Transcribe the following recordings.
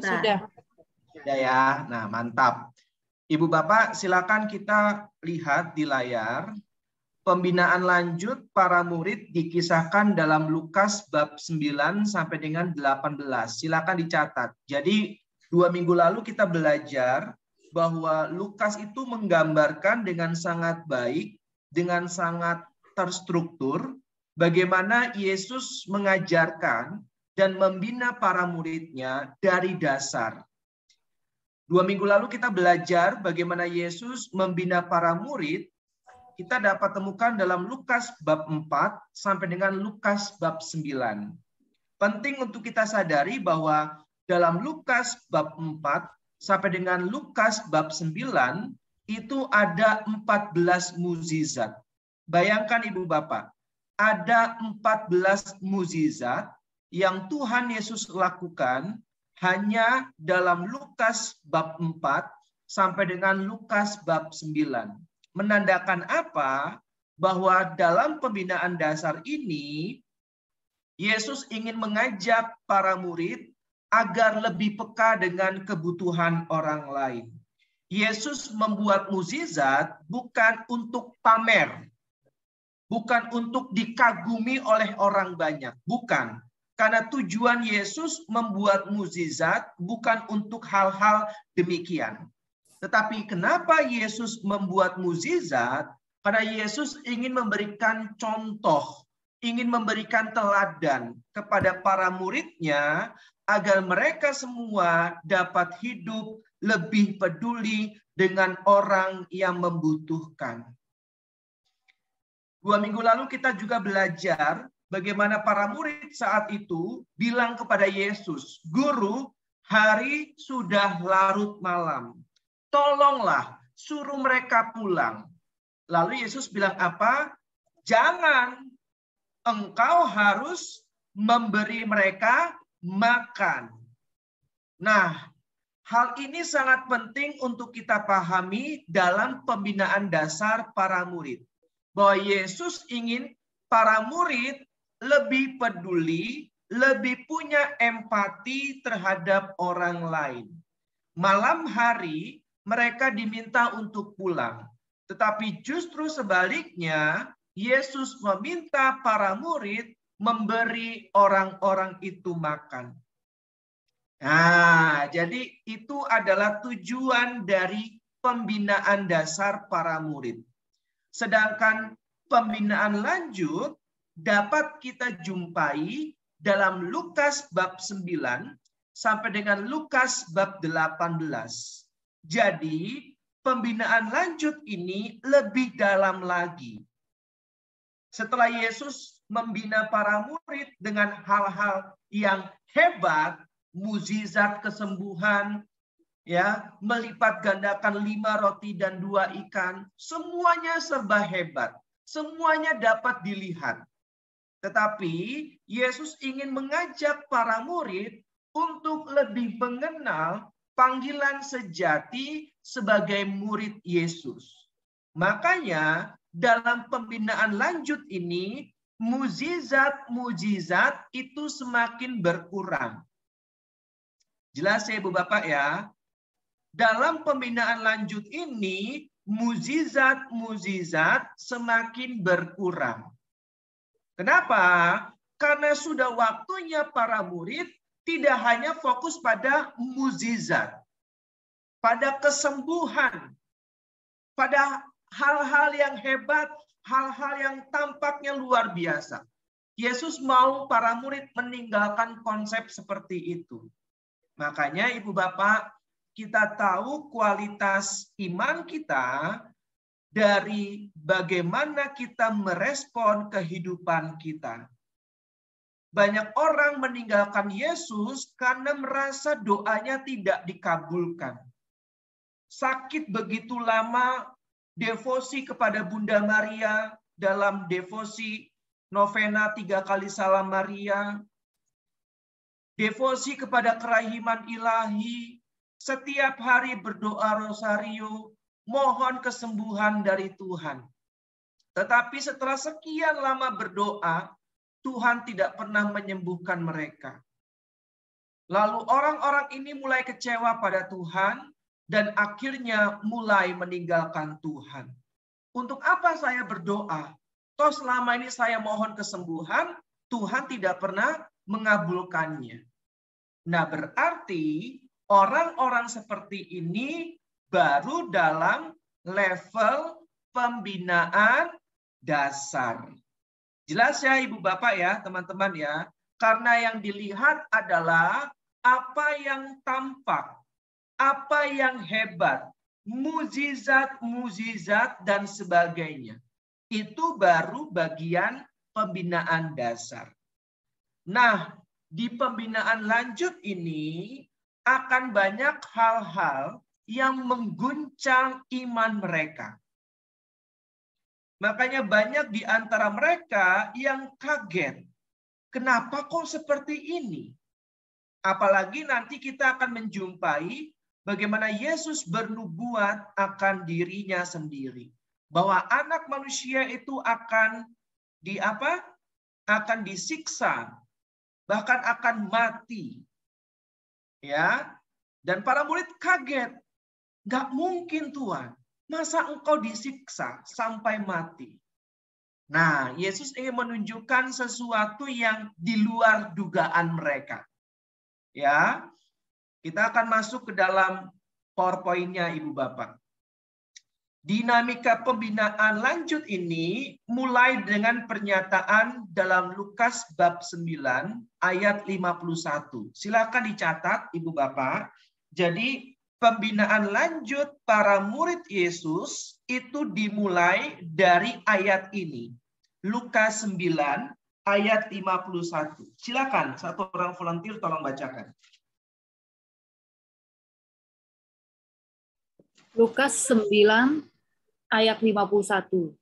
kita. Sudah ya. Nah, mantap. Ibu Bapak, silakan kita lihat di layar. Pembinaan lanjut para murid dikisahkan dalam Lukas bab 9 sampai dengan 18. Silakan dicatat. Jadi 2 minggu lalu kita belajar bahwa Lukas itu menggambarkan dengan sangat baik, dengan sangat terstruktur, bagaimana Yesus mengajarkan dan membina para muridnya dari dasar. 2 minggu lalu kita belajar bagaimana Yesus membina para murid. Kita dapat temukan dalam Lukas bab 4 sampai dengan Lukas bab 9. Penting untuk kita sadari bahwa dalam Lukas bab 4 sampai dengan Lukas bab 9 itu ada 14 mukjizat. Bayangkan Ibu Bapak, ada 14 mukjizat yang Tuhan Yesus lakukan hanya dalam Lukas bab 4 sampai dengan Lukas bab 9. Menandakan apa? Bahwa dalam pembinaan dasar ini, Yesus ingin mengajak para murid agar lebih peka dengan kebutuhan orang lain. Yesus membuat mukjizat bukan untuk pamer, bukan untuk dikagumi oleh orang banyak, bukan. Karena tujuan Yesus membuat mukjizat bukan untuk hal-hal demikian. Tetapi kenapa Yesus membuat mukjizat? Karena Yesus ingin memberikan contoh, ingin memberikan teladan kepada para muridnya agar mereka semua dapat hidup lebih peduli dengan orang yang membutuhkan. 2 minggu lalu kita juga belajar bagaimana para murid saat itu bilang kepada Yesus, "Guru, hari sudah larut malam. Tolonglah, suruh mereka pulang." Lalu Yesus bilang apa? Jangan, engkau harus memberi mereka makan. Nah, hal ini sangat penting untuk kita pahami dalam pembinaan dasar para murid. Bahwa Yesus ingin para murid lebih peduli, lebih punya empati terhadap orang lain. Malam hari, mereka diminta untuk pulang. Tetapi justru sebaliknya, Yesus meminta para murid memberi orang-orang itu makan. Nah, jadi itu adalah tujuan dari pembinaan dasar para murid. Sedangkan pembinaan lanjut dapat kita jumpai dalam Lukas bab 9 sampai dengan Lukas bab 18. Jadi, pembinaan lanjut ini lebih dalam lagi. Setelah Yesus membina para murid dengan hal-hal yang hebat, mukjizat kesembuhan, ya, melipat gandakan 5 roti dan 2 ikan, semuanya serba hebat, semuanya dapat dilihat. Tetapi Yesus ingin mengajak para murid untuk lebih mengenal panggilan sejati sebagai murid Yesus. Makanya dalam pembinaan lanjut ini, mukjizat-mukjizat itu semakin berkurang. Jelas ya Ibu Bapak ya? Dalam pembinaan lanjut ini, mukjizat-mukjizat semakin berkurang. Kenapa? Karena sudah waktunya para murid tidak hanya fokus pada mukjizat, pada kesembuhan, pada hal-hal yang hebat, hal-hal yang tampaknya luar biasa. Yesus mau para murid meninggalkan konsep seperti itu. Makanya Ibu Bapak, kita tahu kualitas iman kita dari bagaimana kita merespon kehidupan kita. Banyak orang meninggalkan Yesus karena merasa doanya tidak dikabulkan. Sakit begitu lama, devosi kepada Bunda Maria dalam devosi novena 3 kali Salam Maria, devosi kepada kerahiman ilahi, setiap hari berdoa rosario, mohon kesembuhan dari Tuhan. Tetapi setelah sekian lama berdoa, Tuhan tidak pernah menyembuhkan mereka. Lalu orang-orang ini mulai kecewa pada Tuhan dan akhirnya mulai meninggalkan Tuhan. Untuk apa saya berdoa? Toh selama ini saya mohon kesembuhan, Tuhan tidak pernah mengabulkannya. Nah, berarti orang-orang seperti ini baru dalam level pembinaan dasar. Jelas ya Ibu Bapak ya, teman-teman ya. Karena yang dilihat adalah apa yang tampak, apa yang hebat, mukjizat-mukjizat dan sebagainya. Itu baru bagian pembinaan dasar. Nah, di pembinaan lanjut ini akan banyak hal-hal yang mengguncang iman mereka. Makanya banyak di antara mereka yang kaget. Kenapa kok seperti ini? Apalagi nanti kita akan menjumpai bagaimana Yesus bernubuat akan dirinya sendiri. Bahwa anak manusia itu akan akan disiksa, bahkan akan mati. Ya. Dan para murid kaget. Nggak mungkin Tuhan. Masa engkau disiksa sampai mati? Nah, Yesus ingin menunjukkan sesuatu yang di luar dugaan mereka. Ya, kita akan masuk ke dalam PowerPoint-nya Ibu Bapak. Dinamika pembinaan lanjut ini mulai dengan pernyataan dalam Lukas bab 9 ayat 51. Silakan dicatat Ibu Bapak. Jadi pembinaan lanjut para murid Yesus itu dimulai dari ayat ini. Lukas 9 ayat 51. Silakan satu orang volunteer tolong bacakan. Lukas 9 ayat 51.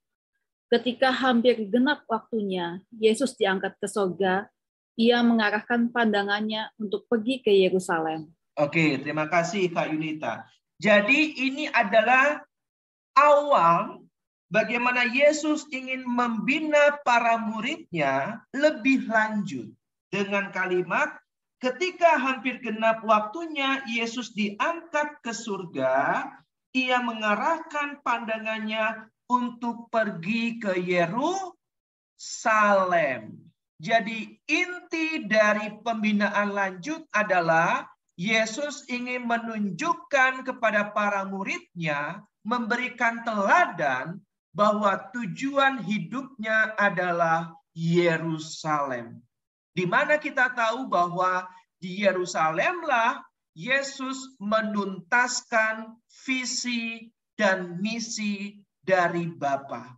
Ketika hampir genap waktunya, Yesus diangkat ke sorga, ia mengarahkan pandangannya untuk pergi ke Yerusalem. Oke, terima kasih Kak Yunita. Jadi ini adalah awal bagaimana Yesus ingin membina para muridnya lebih lanjut. Dengan kalimat, ketika hampir genap waktunya Yesus diangkat ke surga, ia mengarahkan pandangannya untuk pergi ke Yerusalem. Jadi inti dari pembinaan lanjut adalah Yesus ingin menunjukkan kepada para muridnya, memberikan teladan bahwa tujuan hidupnya adalah Yerusalem. Di mana kita tahu bahwa di Yerusalemlah Yesus menuntaskan visi dan misi dari Bapa.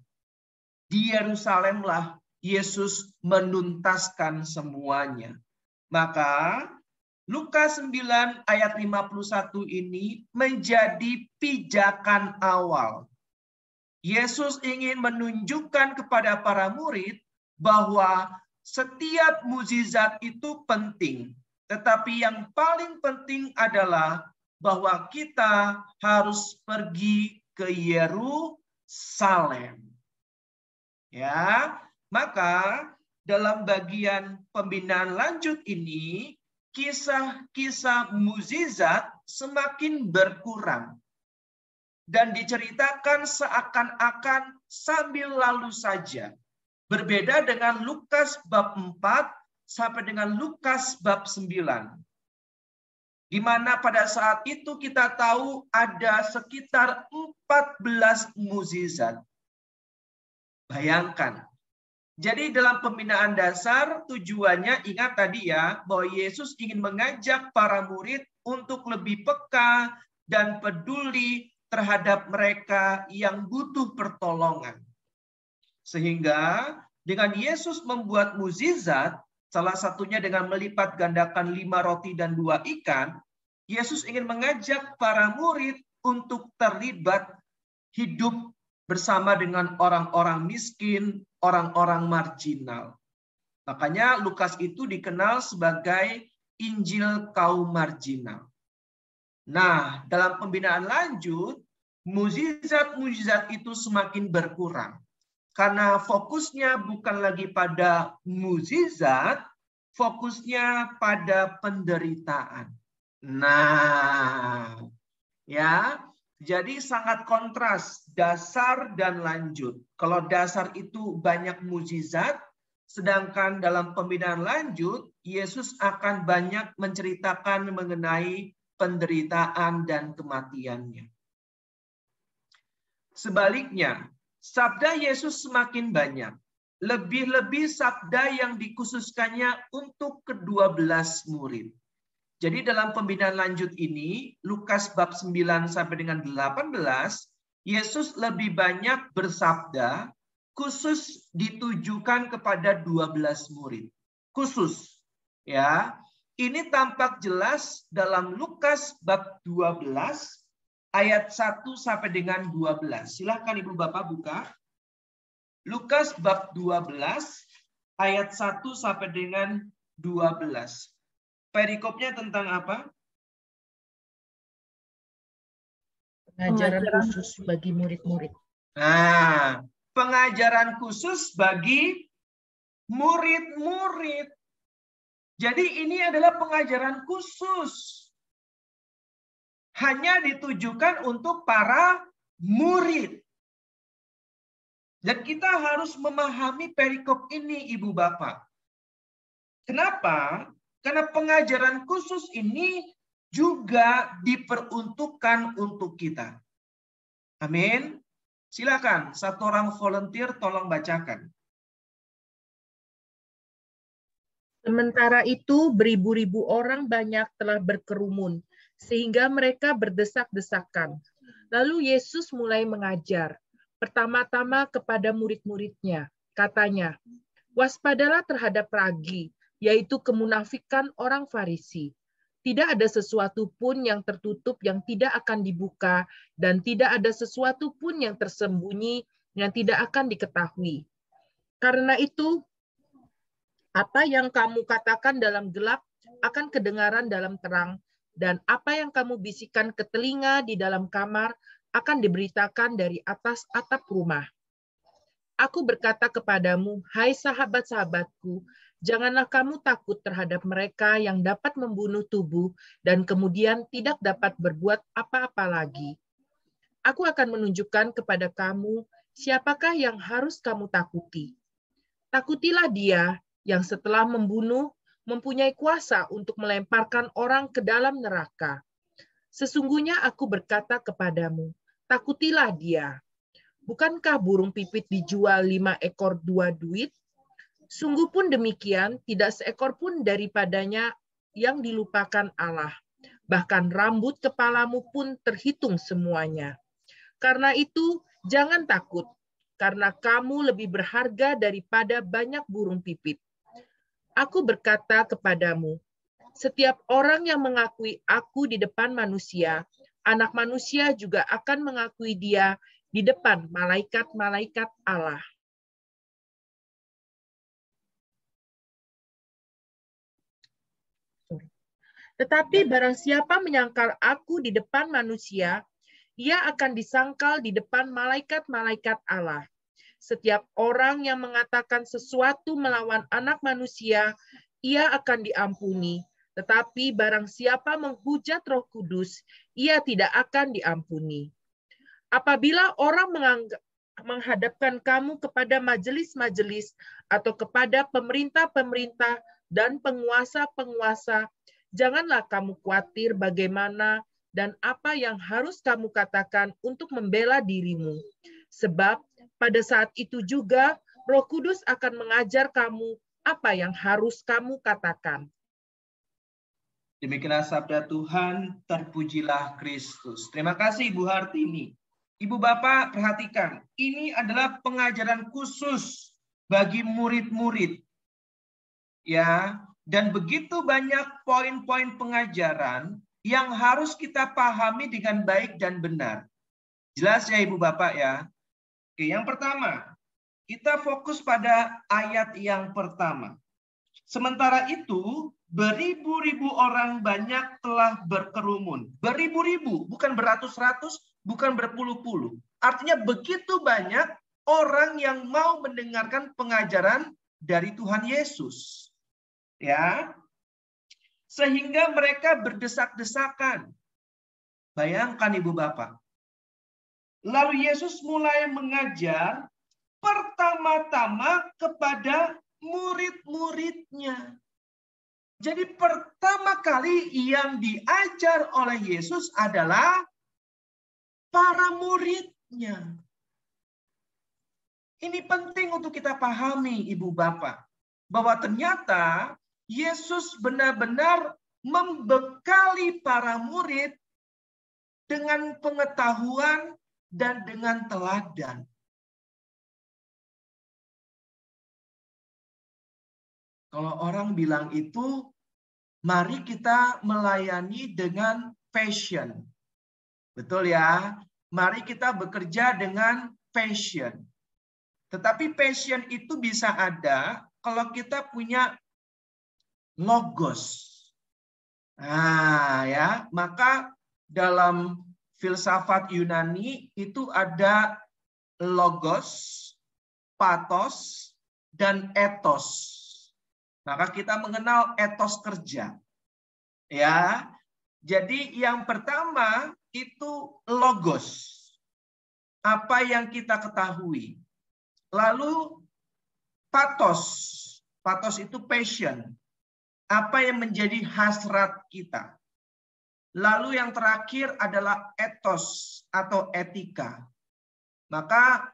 Di Yerusalemlah Yesus menuntaskan semuanya. Maka Lukas 9 ayat 51 ini menjadi pijakan awal. Yesus ingin menunjukkan kepada para murid bahwa setiap mukjizat itu penting. Tetapi yang paling penting adalah bahwa kita harus pergi ke Yerusalem. Ya, maka dalam bagian pembinaan lanjut ini kisah-kisah mukjizat semakin berkurang dan diceritakan seakan-akan sambil lalu saja. Berbeda dengan Lukas bab 4 sampai dengan Lukas bab 9. Di mana pada saat itu kita tahu ada sekitar 14 mukjizat. Bayangkan. Jadi dalam pembinaan dasar tujuannya ingat tadi ya bahwa Yesus ingin mengajak para murid untuk lebih peka dan peduli terhadap mereka yang butuh pertolongan. Sehingga dengan Yesus membuat mukjizat, salah satunya dengan melipat gandakan 5 roti dan 2 ikan, Yesus ingin mengajak para murid untuk terlibat hidup bersama dengan orang-orang miskin, orang-orang marginal. Makanya Lukas itu dikenal sebagai Injil kaum marginal. Nah, dalam pembinaan lanjut, mukjizat-mukjizat itu semakin berkurang. Karena fokusnya bukan lagi pada mukjizat, fokusnya pada penderitaan. Nah, ya, jadi sangat kontras dasar dan lanjut. Kalau dasar itu banyak mukjizat, sedangkan dalam pembinaan lanjut, Yesus akan banyak menceritakan mengenai penderitaan dan kematiannya. Sebaliknya, sabda Yesus semakin banyak. Lebih-lebih sabda yang dikhususkannya untuk ke-12 murid. Jadi dalam pembinaan lanjut ini, Lukas bab 9 sampai dengan 18, Yesus lebih banyak bersabda, khusus ditujukan kepada 12 murid. Khusus. Ya, ini tampak jelas dalam Lukas bab 12, ayat 1 sampai dengan 12. Silahkan Ibu Bapak buka. Lukas bab 12 ayat 1 sampai dengan 12. Perikopnya tentang apa? Pengajaran khusus bagi murid-murid. Nah, pengajaran khusus bagi murid-murid. Jadi ini adalah pengajaran khusus. Hanya ditujukan untuk para murid. Dan kita harus memahami perikop ini, Ibu Bapak. Kenapa? Karena pengajaran khusus ini juga diperuntukkan untuk kita. Amin. Silakan, satu orang volunteer tolong bacakan. Sementara itu, beribu-ribu orang banyak telah berkerumun, sehingga mereka berdesak-desakan. Lalu Yesus mulai mengajar, pertama-tama kepada murid-muridnya. Katanya, waspadalah terhadap ragi, yaitu kemunafikan orang Farisi. Tidak ada sesuatu pun yang tertutup yang tidak akan dibuka, dan tidak ada sesuatu pun yang tersembunyi yang tidak akan diketahui. Karena itu, apa yang kamu katakan dalam gelap akan kedengaran dalam terang, dan apa yang kamu bisikan ke telinga di dalam kamar akan diberitakan dari atas atap rumah. Aku berkata kepadamu, hai sahabat-sahabatku, janganlah kamu takut terhadap mereka yang dapat membunuh tubuh dan kemudian tidak dapat berbuat apa-apa lagi. Aku akan menunjukkan kepada kamu siapakah yang harus kamu takuti. Takutilah dia yang setelah membunuh mempunyai kuasa untuk melemparkan orang ke dalam neraka. Sesungguhnya aku berkata kepadamu, takutilah dia. Bukankah burung pipit dijual 5 ekor 2 duit? Sungguh pun demikian, tidak seekor pun daripadanya yang dilupakan Allah. Bahkan rambut kepalamu pun terhitung semuanya. Karena itu, jangan takut, karena kamu lebih berharga daripada banyak burung pipit. Aku berkata kepadamu, setiap orang yang mengakui aku di depan manusia, Anak Manusia juga akan mengakui dia di depan malaikat-malaikat Allah. Tetapi barang siapa menyangkal aku di depan manusia, ia akan disangkal di depan malaikat-malaikat Allah. Setiap orang yang mengatakan sesuatu melawan Anak Manusia, ia akan diampuni. Tetapi barang siapa menghujat Roh Kudus, ia tidak akan diampuni. Apabila orang menghadapkan kamu kepada majelis-majelis atau kepada pemerintah-pemerintah dan penguasa-penguasa, janganlah kamu khawatir bagaimana dan apa yang harus kamu katakan untuk membela dirimu. Sebab pada saat itu juga Roh Kudus akan mengajar kamu apa yang harus kamu katakan. Demikianlah sabda Tuhan, terpujilah Kristus. Terima kasih Ibu Hartini. Ibu Bapak perhatikan, ini adalah pengajaran khusus bagi murid-murid. Ya, dan begitu banyak poin-poin pengajaran yang harus kita pahami dengan baik dan benar. Jelas ya Ibu Bapak ya. Oke, yang pertama, kita fokus pada ayat yang pertama. Sementara itu, beribu-ribu orang banyak telah berkerumun. Beribu-ribu, bukan beratus-ratus, bukan berpuluh-puluh. Artinya begitu banyak orang yang mau mendengarkan pengajaran dari Tuhan Yesus. Ya. Sehingga mereka berdesak-desakan. Bayangkan Ibu Bapak. Lalu Yesus mulai mengajar pertama-tama kepada murid-muridnya. Jadi pertama kali yang diajar oleh Yesus adalah para muridnya. Ini penting untuk kita pahami, Ibu Bapak, bahwa ternyata Yesus benar-benar membekali para murid dengan pengetahuan dan dengan teladan. Kalau orang bilang itu, mari kita melayani dengan passion. Betul ya? Mari kita bekerja dengan passion. Tetapi passion itu bisa ada kalau kita punya logos. Nah, ya, maka dalam filsafat Yunani itu ada logos, pathos, dan ethos. Maka kita mengenal etos kerja. Ya. Jadi yang pertama itu logos. Apa yang kita ketahui. Lalu pathos. Pathos itu passion. Apa yang menjadi hasrat kita. Lalu yang terakhir adalah ethos atau etika. Maka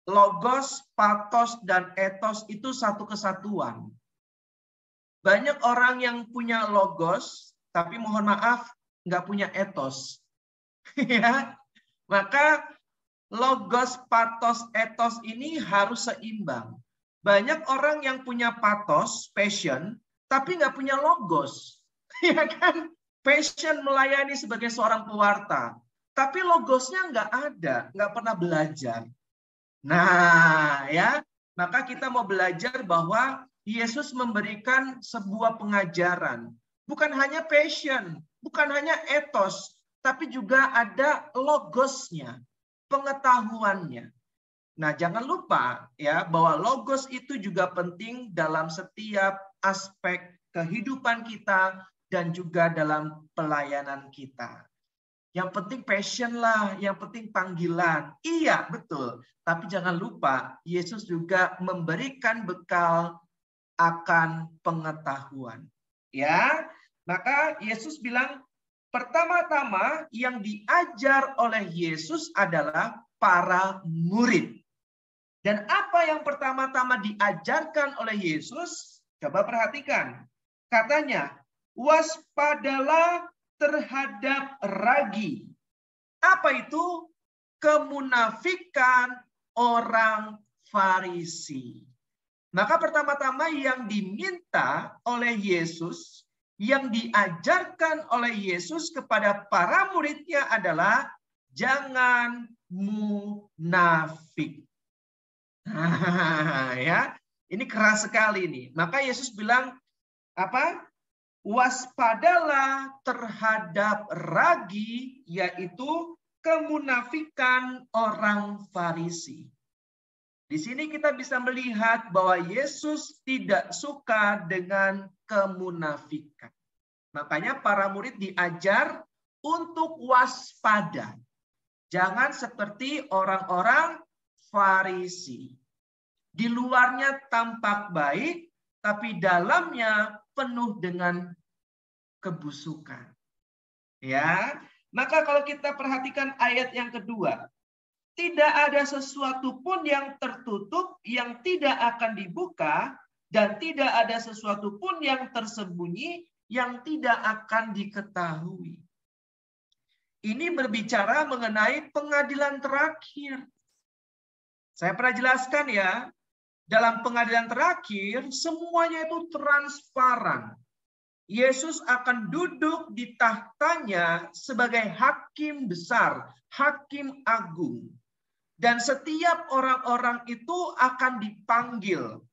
logos, pathos, dan ethos itu satu kesatuan. Banyak orang yang punya logos, tapi mohon maaf, nggak punya ethos. Ya, maka logos, pathos, ethos ini harus seimbang. Banyak orang yang punya pathos, passion, tapi nggak punya logos. Ya kan? Passion melayani sebagai seorang pewarta. Tapi logosnya nggak ada, nggak pernah belajar. Nah, ya, maka kita mau belajar bahwa Yesus memberikan sebuah pengajaran. Bukan hanya passion, bukan hanya ethos, tapi juga ada logosnya, pengetahuannya. Nah, jangan lupa ya bahwa logos itu juga penting dalam setiap aspek kehidupan kita dan juga dalam pelayanan kita. Yang penting passion lah, yang penting panggilan. Iya, betul. Tapi jangan lupa, Yesus juga memberikan bekal akan pengetahuan. Ya, maka Yesus bilang, pertama-tama yang diajar oleh Yesus adalah para murid. Dan apa yang pertama-tama diajarkan oleh Yesus? Coba perhatikan. Katanya, waspadalah terhadap ragi. Apa itu? Kemunafikan orang Farisi. Maka pertama-tama yang diminta oleh Yesus, yang diajarkan oleh Yesus kepada para muridnya adalah jangan munafik. Ya, ini keras sekali nih. Maka Yesus bilang apa? Waspadalah terhadap ragi, yaitu kemunafikan orang Farisi. Di sini kita bisa melihat bahwa Yesus tidak suka dengan kemunafikan. Makanya para murid diajar untuk waspada. Jangan seperti orang-orang Farisi. Di luarnya tampak baik, tapi dalamnya penuh dengan kebusukan. Ya, maka kalau kita perhatikan ayat yang kedua, tidak ada sesuatu pun yang tertutup yang tidak akan dibuka, dan tidak ada sesuatu pun yang tersembunyi yang tidak akan diketahui. Ini berbicara mengenai pengadilan terakhir. Saya pernah jelaskan ya, dalam pengadilan terakhir semuanya itu transparan. Yesus akan duduk di tahtanya sebagai hakim besar, hakim agung. Dan setiap orang-orang itu akan dipanggil.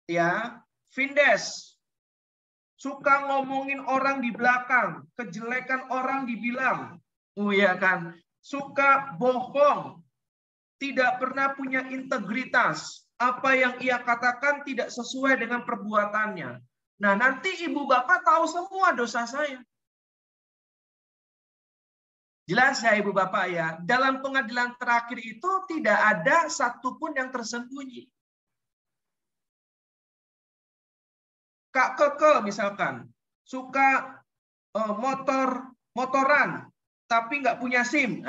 Ya, Vindes suka ngomongin orang di belakang, kejelekan orang dibilang. Oh ya kan, suka bohong, tidak pernah punya integritas. Apa yang ia katakan tidak sesuai dengan perbuatannya. Nah, nanti ibu bapak tahu semua dosa saya. Jelas ya ibu bapak ya, dalam pengadilan terakhir itu tidak ada satupun yang tersembunyi. Kak Keke misalkan, suka motoran, tapi nggak punya SIM.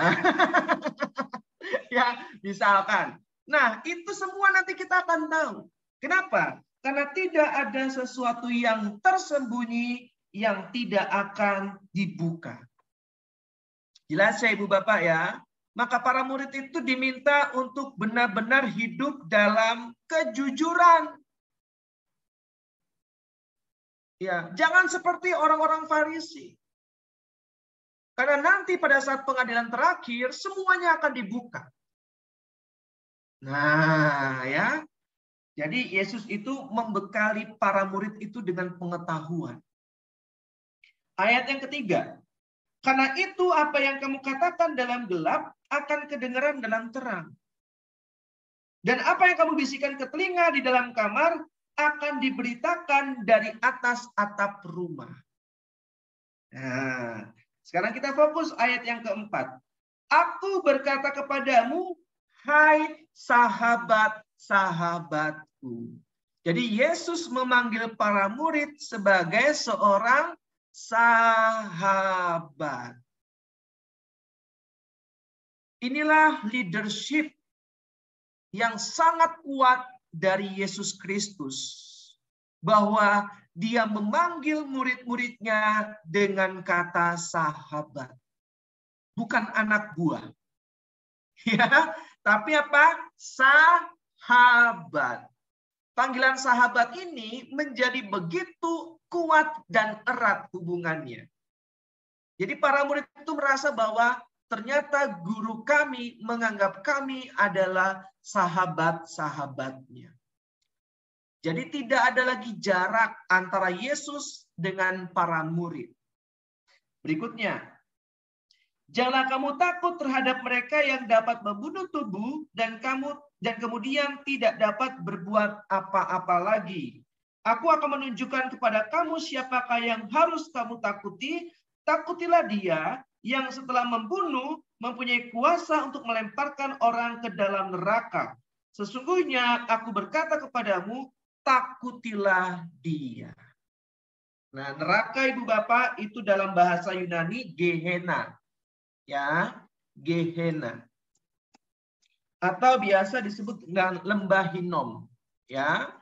Ya, misalkan. Nah, itu semua nanti kita akan tahu. Kenapa? Karena tidak ada sesuatu yang tersembunyi yang tidak akan dibuka. Jelas ya Ibu Bapak ya? Maka para murid itu diminta untuk benar-benar hidup dalam kejujuran. Ya, jangan seperti orang-orang Farisi. Karena nanti pada saat pengadilan terakhir semuanya akan dibuka. Nah, ya. Jadi Yesus itu membekali para murid itu dengan pengetahuan. Ayat yang ketiga. Karena itu apa yang kamu katakan dalam gelap akan kedengaran dalam terang. Dan apa yang kamu bisikan ke telinga di dalam kamar akan diberitakan dari atas atap rumah. Nah, sekarang kita fokus ayat yang keempat. Aku berkata kepadamu, hai sahabat-sahabatku. Jadi Yesus memanggil para murid sebagai seorang sahabat. Inilah leadership yang sangat kuat dari Yesus Kristus. Bahwa dia memanggil murid-muridnya dengan kata sahabat. Bukan anak buah. Ya, tapi apa? Sahabat. Panggilan sahabat ini menjadi begitu kuat dan erat hubungannya. Jadi para murid itu merasa bahwa ternyata guru kami menganggap kami adalah sahabat-sahabatnya. Jadi tidak ada lagi jarak antara Yesus dengan para murid. Berikutnya, janganlah kamu takut terhadap mereka yang dapat membunuh tubuh dan kemudian tidak dapat berbuat apa-apa lagi. Aku akan menunjukkan kepada kamu siapakah yang harus kamu takuti. Takutilah dia yang setelah membunuh mempunyai kuasa untuk melemparkan orang ke dalam neraka. Sesungguhnya aku berkata kepadamu, takutilah dia. Nah, neraka Ibu Bapak itu dalam bahasa Yunani Gehenna. Ya, Gehenna. Atau biasa disebut dengan lembah Hinnom. Ya.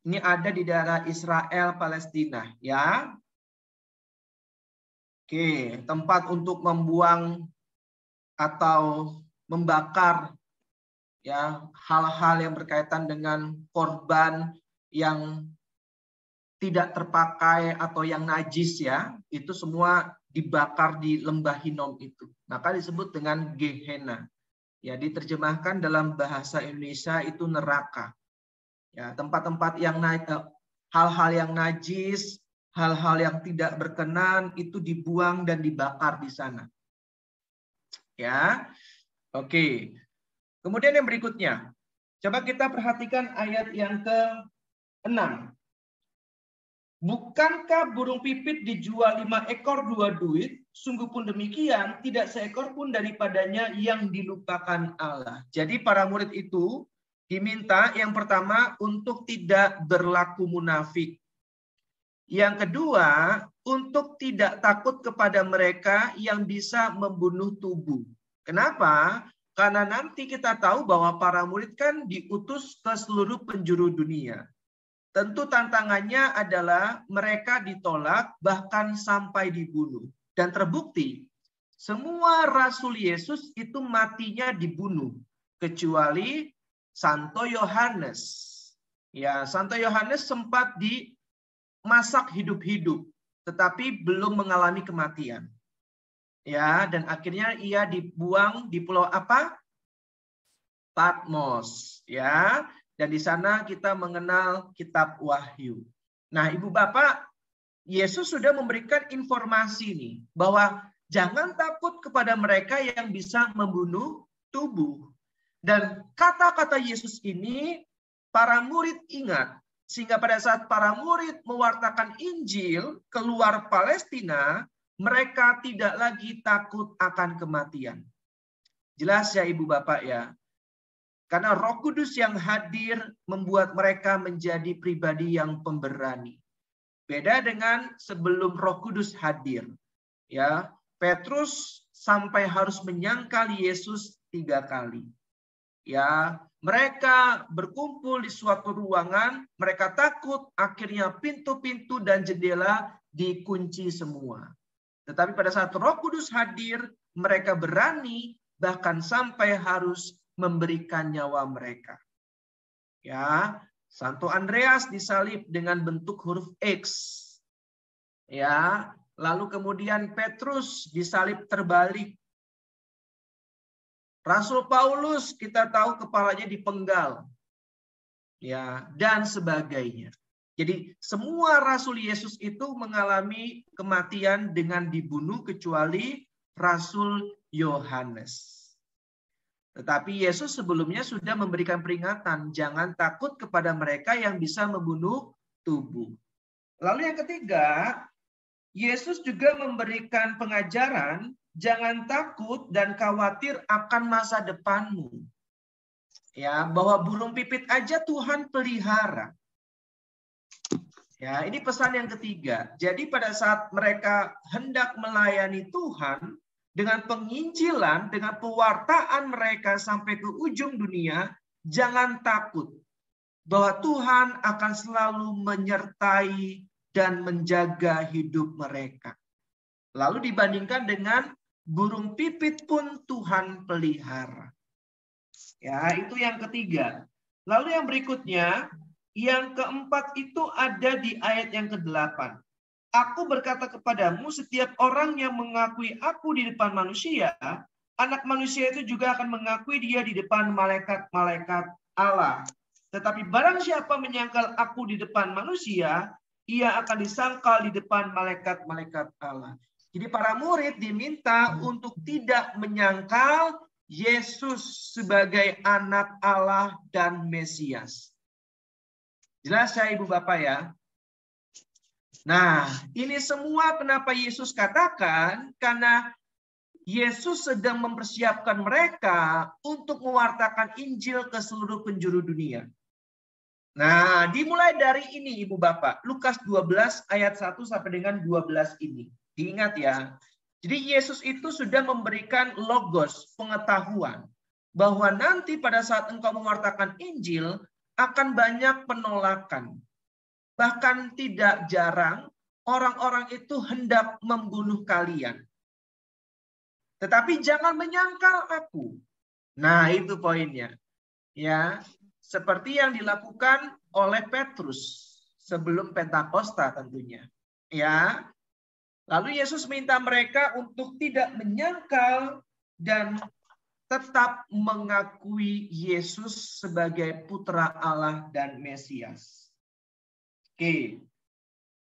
Ini ada di daerah Israel Palestina, ya. Oke, tempat untuk membuang atau membakar ya hal-hal yang berkaitan dengan korban yang tidak terpakai atau yang najis ya, itu semua dibakar di lembah Hinnom itu. Maka disebut dengan Gehenna. Ya, diterjemahkan dalam bahasa Indonesia itu neraka. Ya, tempat-tempat yang hal-hal yang najis, hal-hal yang tidak berkenan itu dibuang dan dibakar di sana. Ya. Oke. Kemudian yang berikutnya. Coba kita perhatikan ayat yang ke-6. Bukankah burung pipit dijual 5 ekor 2 duit? Sungguh pun demikian, tidak seekor pun daripadanya yang dilupakan Allah. Jadi para murid itu diminta yang pertama untuk tidak berlaku munafik. Yang kedua, untuk tidak takut kepada mereka yang bisa membunuh tubuh. Kenapa? Karena nanti kita tahu bahwa para murid kan diutus ke seluruh penjuru dunia. Tentu tantangannya adalah mereka ditolak bahkan sampai dibunuh. Dan terbukti, semua Rasul Yesus itu matinya dibunuh. Kecuali Santo Yohanes. Ya, Santo Yohanes sempat dimasak hidup-hidup, tetapi belum mengalami kematian. Ya, dan akhirnya ia dibuang di pulau apa? Patmos, ya. Dan di sana kita mengenal kitab Wahyu. Nah, Ibu Bapak, Yesus sudah memberikan informasi nih bahwa jangan takut kepada mereka yang bisa membunuh tubuh. Dan kata-kata Yesus ini para murid ingat Sehingga pada saat para murid mewartakan Injil keluar Palestina, mereka tidak lagi takut akan kematian. Jelas ya Ibu Bapak ya. Karena Roh Kudus yang hadir membuat mereka menjadi pribadi yang pemberani. Beda dengan sebelum Roh Kudus hadir. Ya, Petrus sampai harus menyangkal Yesus 3 kali. Ya, mereka berkumpul di suatu ruangan, mereka takut, akhirnya pintu-pintu dan jendela dikunci semua. Tetapi pada saat Roh Kudus hadir, mereka berani bahkan sampai harus memberikan nyawa mereka. Ya, Santo Andreas disalib dengan bentuk huruf X. Ya, lalu kemudian Petrus disalib terbalik. Rasul Paulus kita tahu kepalanya dipenggal. Ya, dan sebagainya. Jadi semua rasul Yesus itu mengalami kematian dengan dibunuh kecuali Rasul Yohanes. Tetapi Yesus sebelumnya sudah memberikan peringatan, jangan takut kepada mereka yang bisa membunuh tubuh. Lalu yang ketiga, Yesus juga memberikan pengajaran, jangan takut dan khawatir akan masa depanmu. Ya, bahwa burung pipit aja Tuhan pelihara. Ya, ini pesan yang ketiga. Jadi pada saat mereka hendak melayani Tuhan, dengan penginjilan, dengan pewartaan mereka sampai ke ujung dunia, jangan takut bahwa Tuhan akan selalu menyertai dan menjaga hidup mereka. Lalu dibandingkan dengan burung pipit pun Tuhan pelihara. Ya, itu yang ketiga. Lalu yang berikutnya, yang keempat itu ada di ayat yang ke-8. Aku berkata kepadamu, setiap orang yang mengakui aku di depan manusia, anak manusia itu juga akan mengakui dia di depan malaikat-malaikat Allah. Tetapi barang siapa menyangkal aku di depan manusia, ia akan disangkal di depan malaikat-malaikat Allah. Jadi para murid diminta untuk tidak menyangkal Yesus sebagai anak Allah dan Mesias. Jelas ya Ibu Bapak ya? Nah, ini semua kenapa Yesus katakan, karena Yesus sedang mempersiapkan mereka untuk mewartakan Injil ke seluruh penjuru dunia. Nah, dimulai dari ini Ibu Bapak, Lukas 12 ayat 1 sampai dengan 12 ini. Diingat ya, jadi Yesus itu sudah memberikan logos, pengetahuan, bahwa nanti pada saat engkau mewartakan Injil, akan banyak penolakan. Bahkan tidak jarang orang-orang itu hendak membunuh kalian. Tetapi jangan menyangkal aku. Nah, itu poinnya. Ya, seperti yang dilakukan oleh Petrus sebelum Pentakosta tentunya. Ya. Lalu Yesus minta mereka untuk tidak menyangkal dan tetap mengakui Yesus sebagai putra Allah dan Mesias. Oke,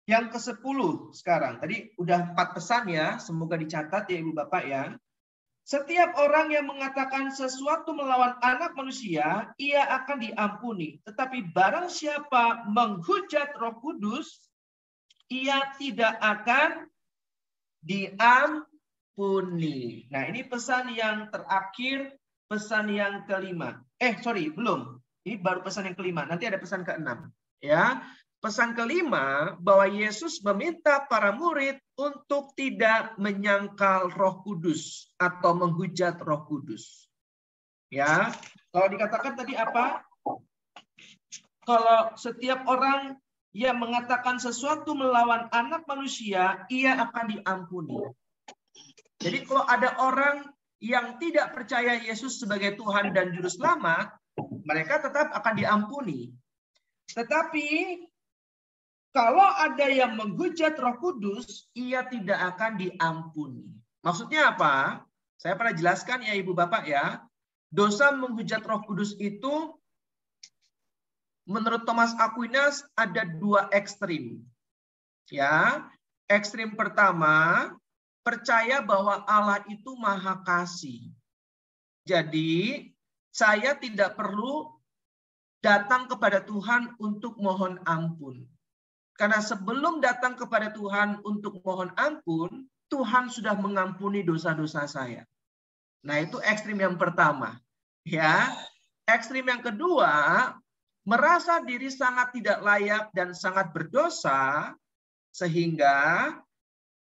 yang ke-10 sekarang. Tadi udah 4 pesan ya, semoga dicatat ya Ibu Bapak ya. Setiap orang yang mengatakan sesuatu melawan anak manusia, ia akan diampuni. Tetapi barang siapa menghujat Roh Kudus, ia tidak akan diampuni. Nah, ini pesan yang terakhir, pesan yang kelima. Belum. Ini baru pesan yang kelima. Nanti ada pesan ke-6. Ya. Pesan kelima, bahwa Yesus meminta para murid untuk tidak menyangkal Roh Kudus atau menghujat Roh Kudus. Ya, kalau dikatakan tadi apa? Kalau setiap orang yang mengatakan sesuatu melawan anak manusia, ia akan diampuni. Jadi kalau ada orang yang tidak percaya Yesus sebagai Tuhan dan Juru Selamat, mereka tetap akan diampuni. Tetapi kalau ada yang menghujat Roh Kudus, ia tidak akan diampuni. Maksudnya apa? Saya pernah jelaskan ya Ibu Bapak ya. Dosa menghujat Roh Kudus itu menurut Thomas Aquinas ada 2 ekstrim. Ya, ekstrim pertama, percaya bahwa Allah itu Maha Kasih. Jadi, saya tidak perlu datang kepada Tuhan untuk mohon ampun. Karena sebelum datang kepada Tuhan untuk mohon ampun, Tuhan sudah mengampuni dosa-dosa saya. Nah, itu ekstrim yang pertama. Ya, ekstrim yang kedua, merasa diri sangat tidak layak dan sangat berdosa, sehingga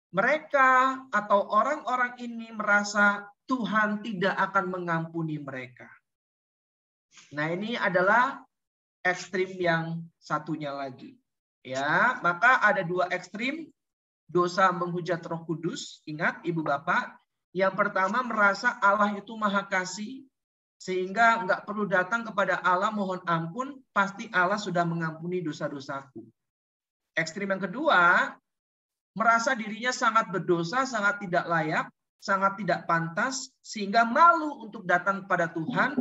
mereka atau orang-orang ini merasa Tuhan tidak akan mengampuni mereka. Nah, ini adalah ekstrim yang satunya lagi. Ya, maka ada dua ekstrim dosa menghujat Roh Kudus. Ingat Ibu Bapak, yang pertama merasa Allah itu Maha Kasih, sehingga nggak perlu datang kepada Allah mohon ampun, pasti Allah sudah mengampuni dosa-dosaku. Ekstrim yang kedua, merasa dirinya sangat berdosa, sangat tidak layak, sangat tidak pantas, sehingga malu untuk datang kepada Tuhan,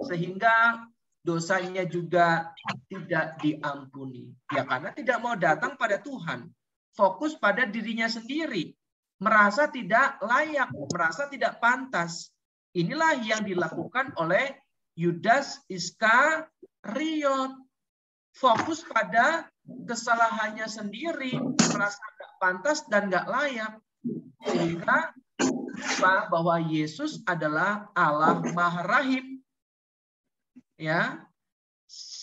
sehingga dosanya juga tidak diampuni. Ya, karena tidak mau datang pada Tuhan. Fokus pada dirinya sendiri. Merasa tidak layak, merasa tidak pantas. Inilah yang dilakukan oleh Yudas Iskariot. Fokus pada kesalahannya sendiri, merasa tidak pantas dan nggak layak. Sehingga lupa bahwa Yesus adalah Allah Maha Rahim. Ya,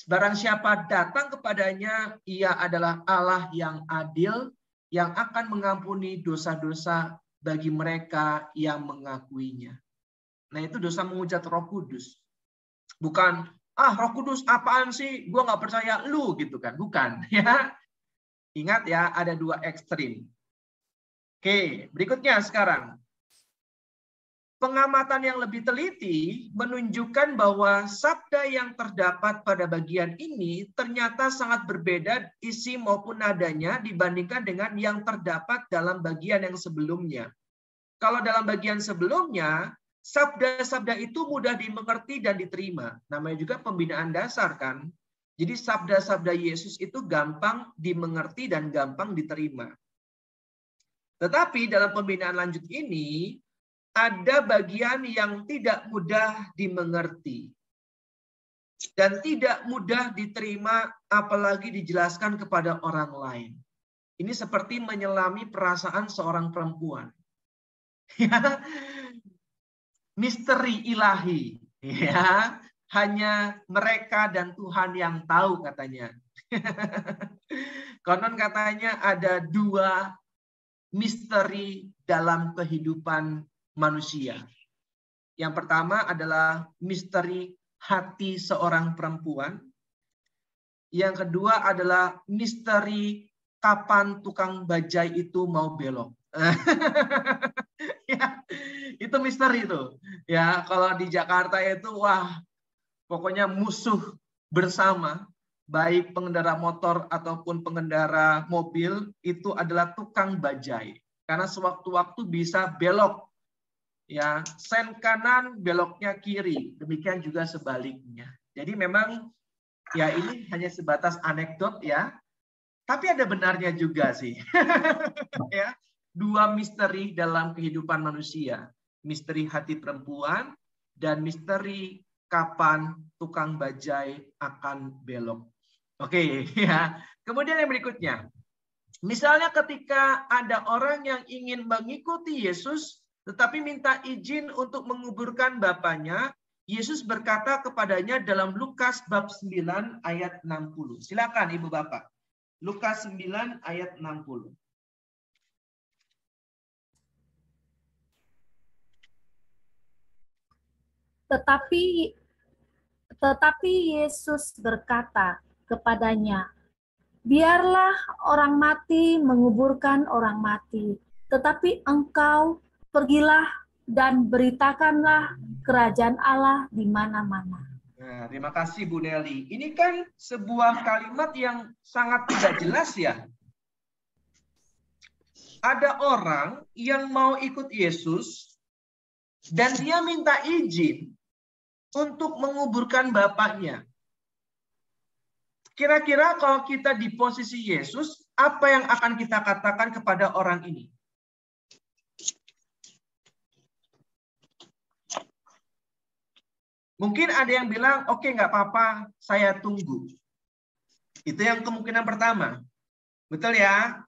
barang siapa datang kepadanya, ia adalah Allah yang adil, yang akan mengampuni dosa-dosa bagi mereka yang mengakuinya. Nah, itu dosa menghujat Roh Kudus. Bukan, Roh Kudus apaan sih? Gua nggak percaya lu gitu kan? Bukan. Ya, ingat ya, ada dua ekstrim. Oke, berikutnya sekarang. Pengamatan yang lebih teliti menunjukkan bahwa sabda yang terdapat pada bagian ini ternyata sangat berbeda isi maupun nadanya dibandingkan dengan yang terdapat dalam bagian yang sebelumnya. Kalau dalam bagian sebelumnya, sabda-sabda itu mudah dimengerti dan diterima. Namanya juga pembinaan dasar kan. Jadi sabda-sabda Yesus itu gampang dimengerti dan gampang diterima. Tetapi dalam pembinaan lanjut ini, ada bagian yang tidak mudah dimengerti dan tidak mudah diterima, apalagi dijelaskan kepada orang lain. Ini seperti menyelami perasaan seorang perempuan. Ya, misteri ilahi. Ya, hanya mereka dan Tuhan yang tahu katanya. Konon katanya ada dua misteri dalam kehidupan manusia. Yang pertama adalah misteri hati seorang perempuan. Yang kedua adalah misteri kapan tukang bajai itu mau belok. Ya, itu misteri itu. Ya, kalau di Jakarta itu wah, pokoknya musuh bersama, baik pengendara motor ataupun pengendara mobil itu adalah tukang bajai. Karena sewaktu-waktu bisa belok. Ya, sen kanan beloknya kiri, demikian juga sebaliknya. Jadi memang ya ini hanya sebatas anekdot ya, tapi ada benarnya juga sih. Ya, dua misteri dalam kehidupan manusia, misteri hati perempuan dan misteri kapan tukang bajai akan belok. Oke, ya. Kemudian yang berikutnya, misalnya ketika ada orang yang ingin mengikuti Yesus tetapi minta izin untuk menguburkan bapaknya, Yesus berkata kepadanya dalam Lukas bab 9 ayat 60. Silakan Ibu Bapak. Lukas 9 ayat 60. Tetapi Yesus berkata kepadanya, biarlah orang mati menguburkan orang mati, tetapi engkau pergilah dan beritakanlah kerajaan Allah di mana-mana. Nah, terima kasih Bu Nelly. Ini kan sebuah kalimat yang sangat tidak jelas ya. Ada orang yang mau ikut Yesus dan dia minta izin untuk menguburkan bapaknya. Kira-kira kalau kita di posisi Yesus, apa yang akan kita katakan kepada orang ini? Mungkin ada yang bilang, oke, nggak apa-apa, saya tunggu. Itu yang kemungkinan pertama. Betul ya?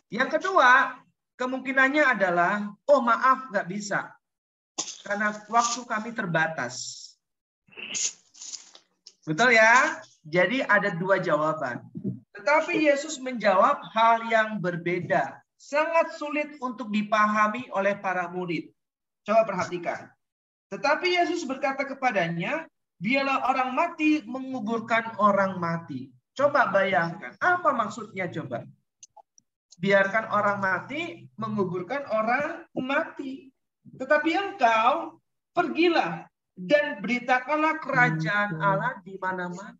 Yang kedua, kemungkinannya adalah, oh maaf, nggak bisa. Karena waktu kami terbatas. Betul ya? Jadi ada dua jawaban. Tetapi Yesus menjawab hal yang berbeda. Sangat sulit untuk dipahami oleh para murid. Coba perhatikan. Tetapi Yesus berkata kepadanya, biarlah orang mati menguburkan orang mati. Coba bayangkan, apa maksudnya coba? Biarkan orang mati menguburkan orang mati. Tetapi engkau pergilah dan beritakanlah kerajaan Allah di mana-mana.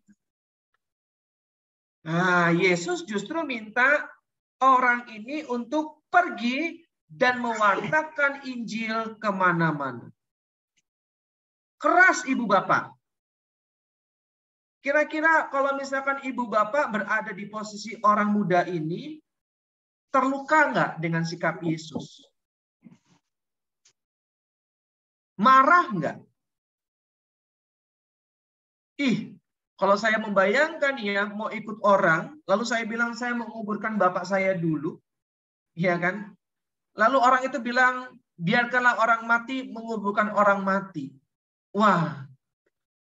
Nah, Yesus justru minta orang ini untuk pergi dan mewartakan Injil kemana-mana. Keras ibu bapak. Kira-kira kalau misalkan ibu bapak berada di posisi orang muda ini, terluka nggak dengan sikap Yesus? Marah nggak? Kalau saya membayangkan ya, mau ikut orang, lalu saya bilang saya mau menguburkan bapak saya dulu, ya kan? Lalu orang itu bilang, biarkanlah orang mati menguburkan orang mati. Wah,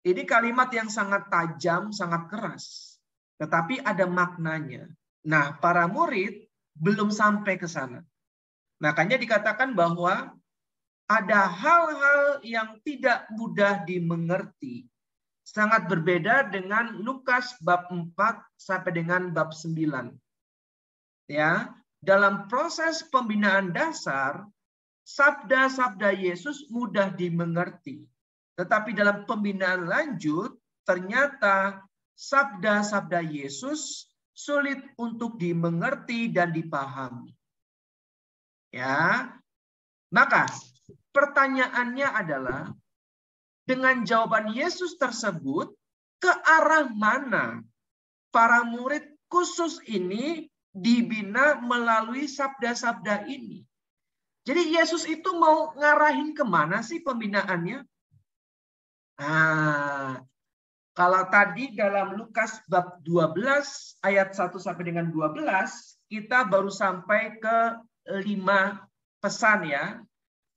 ini kalimat yang sangat tajam, sangat keras. Tetapi ada maknanya. Nah, para murid belum sampai ke sana. Makanya dikatakan bahwa ada hal-hal yang tidak mudah dimengerti. Sangat berbeda dengan Lukas bab 4 sampai dengan bab 9. Ya, dalam proses pembinaan dasar, sabda-sabda Yesus mudah dimengerti. Tetapi dalam pembinaan lanjut, ternyata sabda-sabda Yesus sulit untuk dimengerti dan dipahami. Ya, maka pertanyaannya adalah, dengan jawaban Yesus tersebut, ke arah mana para murid khusus ini dibina melalui sabda-sabda ini? Jadi Yesus itu mau ngarahin kemana sih pembinaannya? Nah, kalau tadi dalam Lukas bab 12 ayat 1 sampai dengan 12, kita baru sampai ke 5 pesan ya.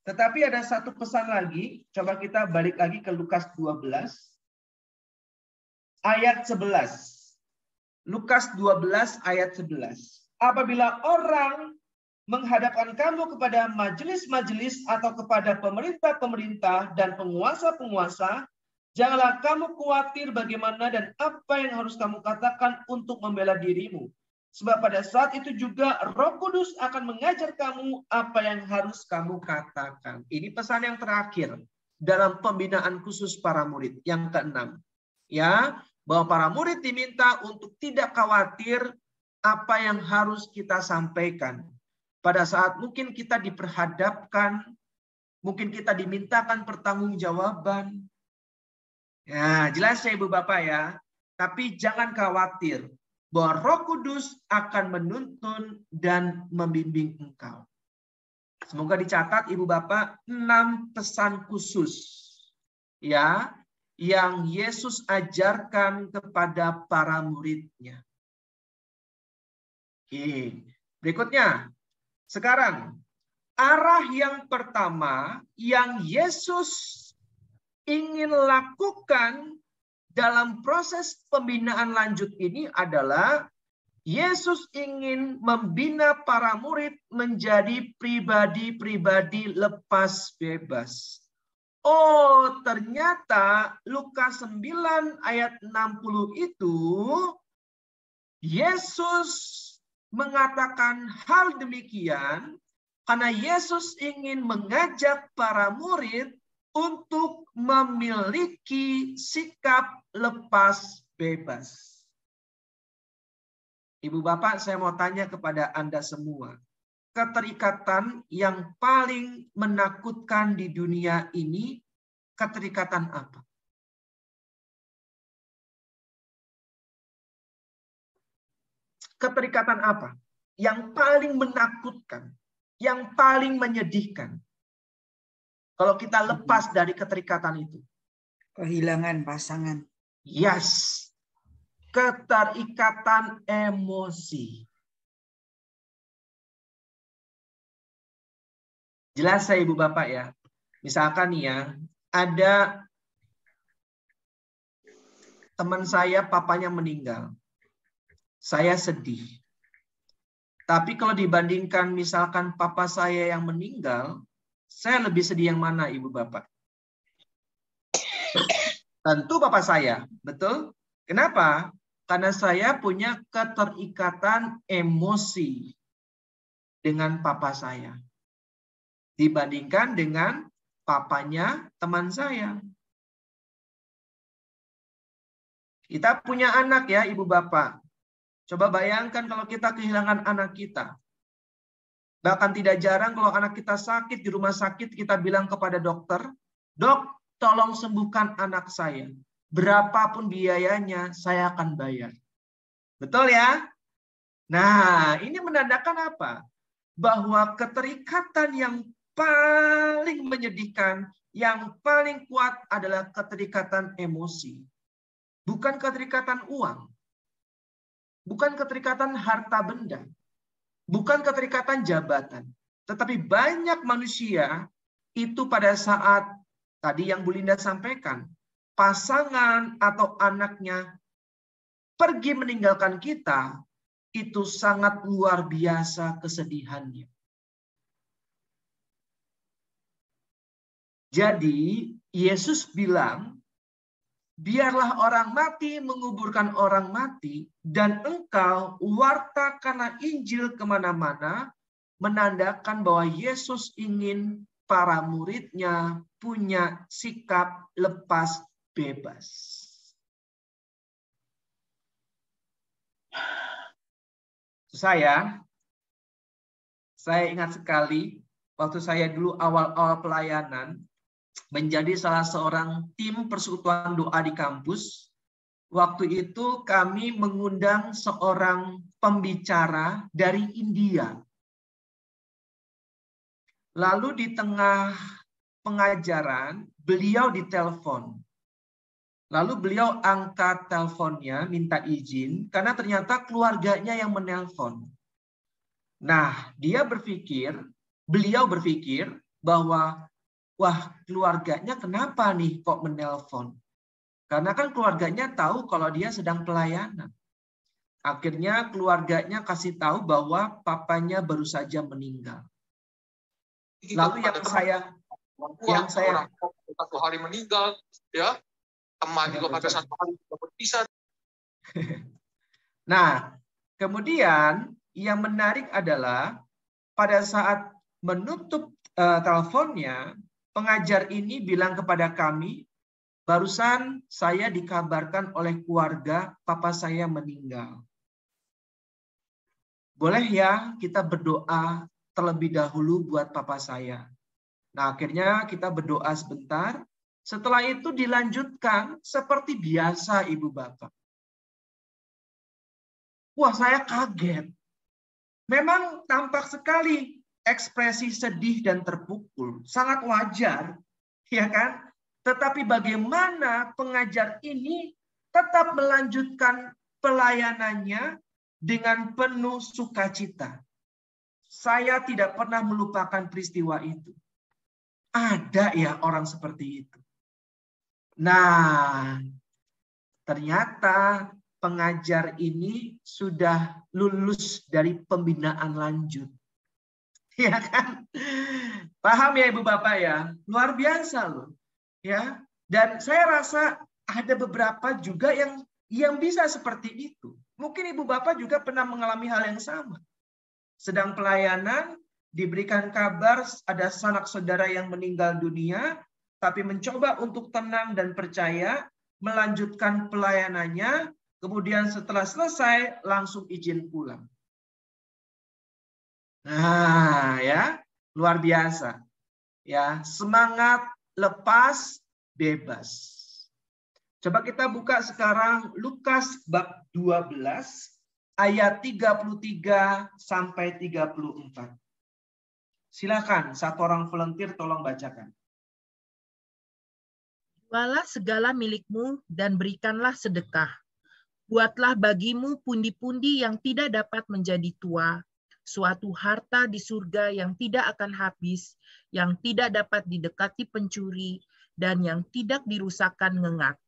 Tetapi ada satu pesan lagi, coba kita balik lagi ke Lukas 12 ayat 11. Lukas 12 ayat 11. Apabila orang menghadapkan kamu kepada majelis-majelis atau kepada pemerintah-pemerintah dan penguasa-penguasa, janganlah kamu khawatir bagaimana dan apa yang harus kamu katakan untuk membela dirimu. Sebab pada saat itu juga Roh Kudus akan mengajar kamu apa yang harus kamu katakan. Ini pesan yang terakhir dalam pembinaan khusus para murid. Yang keenam, ya, bahwa para murid diminta untuk tidak khawatir apa yang harus kita sampaikan. Pada saat mungkin kita diperhadapkan, mungkin kita dimintakan pertanggungjawaban. Ya, jelas ya Ibu Bapak ya. Tapi jangan khawatir bahwa Roh Kudus akan menuntun dan membimbing engkau. Semoga dicatat Ibu Bapak 6 pesan khusus ya yang Yesus ajarkan kepada para muridnya. Oke, berikutnya. Sekarang, arah yang pertama yang Yesus ingin lakukan dalam proses pembinaan lanjut ini adalah Yesus ingin membina para murid menjadi pribadi-pribadi lepas bebas. Oh, ternyata Lukas 9 ayat 60 itu Yesus mengatakan hal demikian karena Yesus ingin mengajak para murid untuk memiliki sikap lepas bebas. Ibu Bapak, saya mau tanya kepada Anda semua. Keterikatan yang paling menakutkan di dunia ini, keterikatan apa? Keterikatan apa? Yang paling menakutkan, yang paling menyedihkan. Kalau kita lepas dari keterikatan itu. Kehilangan pasangan. Yes. Keterikatan emosi. Jelas ya Ibu Bapak ya. Misalkan nih ya, ada teman saya papanya meninggal. Saya sedih. Tapi kalau dibandingkan misalkan papa saya yang meninggal, saya lebih sedih yang mana Ibu Bapak? Tentu papa saya, betul? Kenapa? Karena saya punya keterikatan emosi dengan papa saya. Dibandingkan dengan papanya teman saya. Kita punya anak ya Ibu Bapak. Coba bayangkan kalau kita kehilangan anak kita. Bahkan tidak jarang kalau anak kita sakit di rumah sakit, kita bilang kepada dokter, "Dok, tolong sembuhkan anak saya. Berapapun biayanya, saya akan bayar." Betul ya? Nah, ini menandakan apa? Bahwa keterikatan yang paling menyedihkan, yang paling kuat adalah keterikatan emosi. Bukan keterikatan uang. Bukan keterikatan harta benda. Bukan keterikatan jabatan. Tetapi banyak manusia itu pada saat tadi yang Bu Linda sampaikan, pasangan atau anaknya pergi meninggalkan kita, itu sangat luar biasa kesedihannya. Jadi Yesus bilang, biarlah orang mati menguburkan orang mati, dan engkau wartakanlah Injil kemana-mana, menandakan bahwa Yesus ingin para muridnya punya sikap lepas bebas. Saya ingat sekali waktu saya dulu awal-awal pelayanan, menjadi salah seorang tim persekutuan doa di kampus. Waktu itu kami mengundang seorang pembicara dari India. Lalu di tengah pengajaran, beliau ditelepon. Lalu beliau angkat teleponnya, minta izin, karena ternyata keluarganya yang menelpon. Nah, beliau berpikir bahwa, wah, keluarganya kenapa nih kok menelpon? Karena kan keluarganya tahu kalau dia sedang pelayanan. Akhirnya keluarganya kasih tahu bahwa papanya baru saja meninggal. Lalu yang saya satu hari meninggal, ya, teman juga pada satu hari berpisah. Nah, kemudian yang menarik adalah pada saat menutup teleponnya, pengajar ini bilang kepada kami, barusan saya dikabarkan oleh keluarga papa saya meninggal. Boleh ya kita berdoa terlebih dahulu buat papa saya. Nah, akhirnya kita berdoa sebentar. Setelah itu dilanjutkan seperti biasa Ibu Bapak. Wah, saya kaget. Memang tampak sekali ekspresi sedih dan terpukul. Sangat wajar, ya kan? Tetapi bagaimana pengajar ini tetap melanjutkan pelayanannya dengan penuh sukacita. Saya tidak pernah melupakan peristiwa itu. Ada ya orang seperti itu. Nah, ternyata pengajar ini sudah lulus dari pembinaan lanjut. Ya kan? Paham ya Ibu Bapak ya? Luar biasa loh. Ya. Dan saya rasa ada beberapa juga yang bisa seperti itu. Mungkin Ibu Bapak juga pernah mengalami hal yang sama. Sedang pelayanan, diberikan kabar ada sanak saudara yang meninggal dunia, tapi mencoba untuk tenang dan percaya, melanjutkan pelayanannya, kemudian setelah selesai langsung izin pulang. Nah, ya, luar biasa. Ya, semangat lepas bebas. Coba kita buka sekarang Lukas bab 12 ayat 33 sampai 34. Silakan, satu orang volunteer tolong bacakan. Jualah segala milikmu dan berikanlah sedekah. Buatlah bagimu pundi-pundi yang tidak dapat menjadi tua, suatu harta di surga yang tidak akan habis, yang tidak dapat didekati pencuri, dan yang tidak dirusakkan ngengat.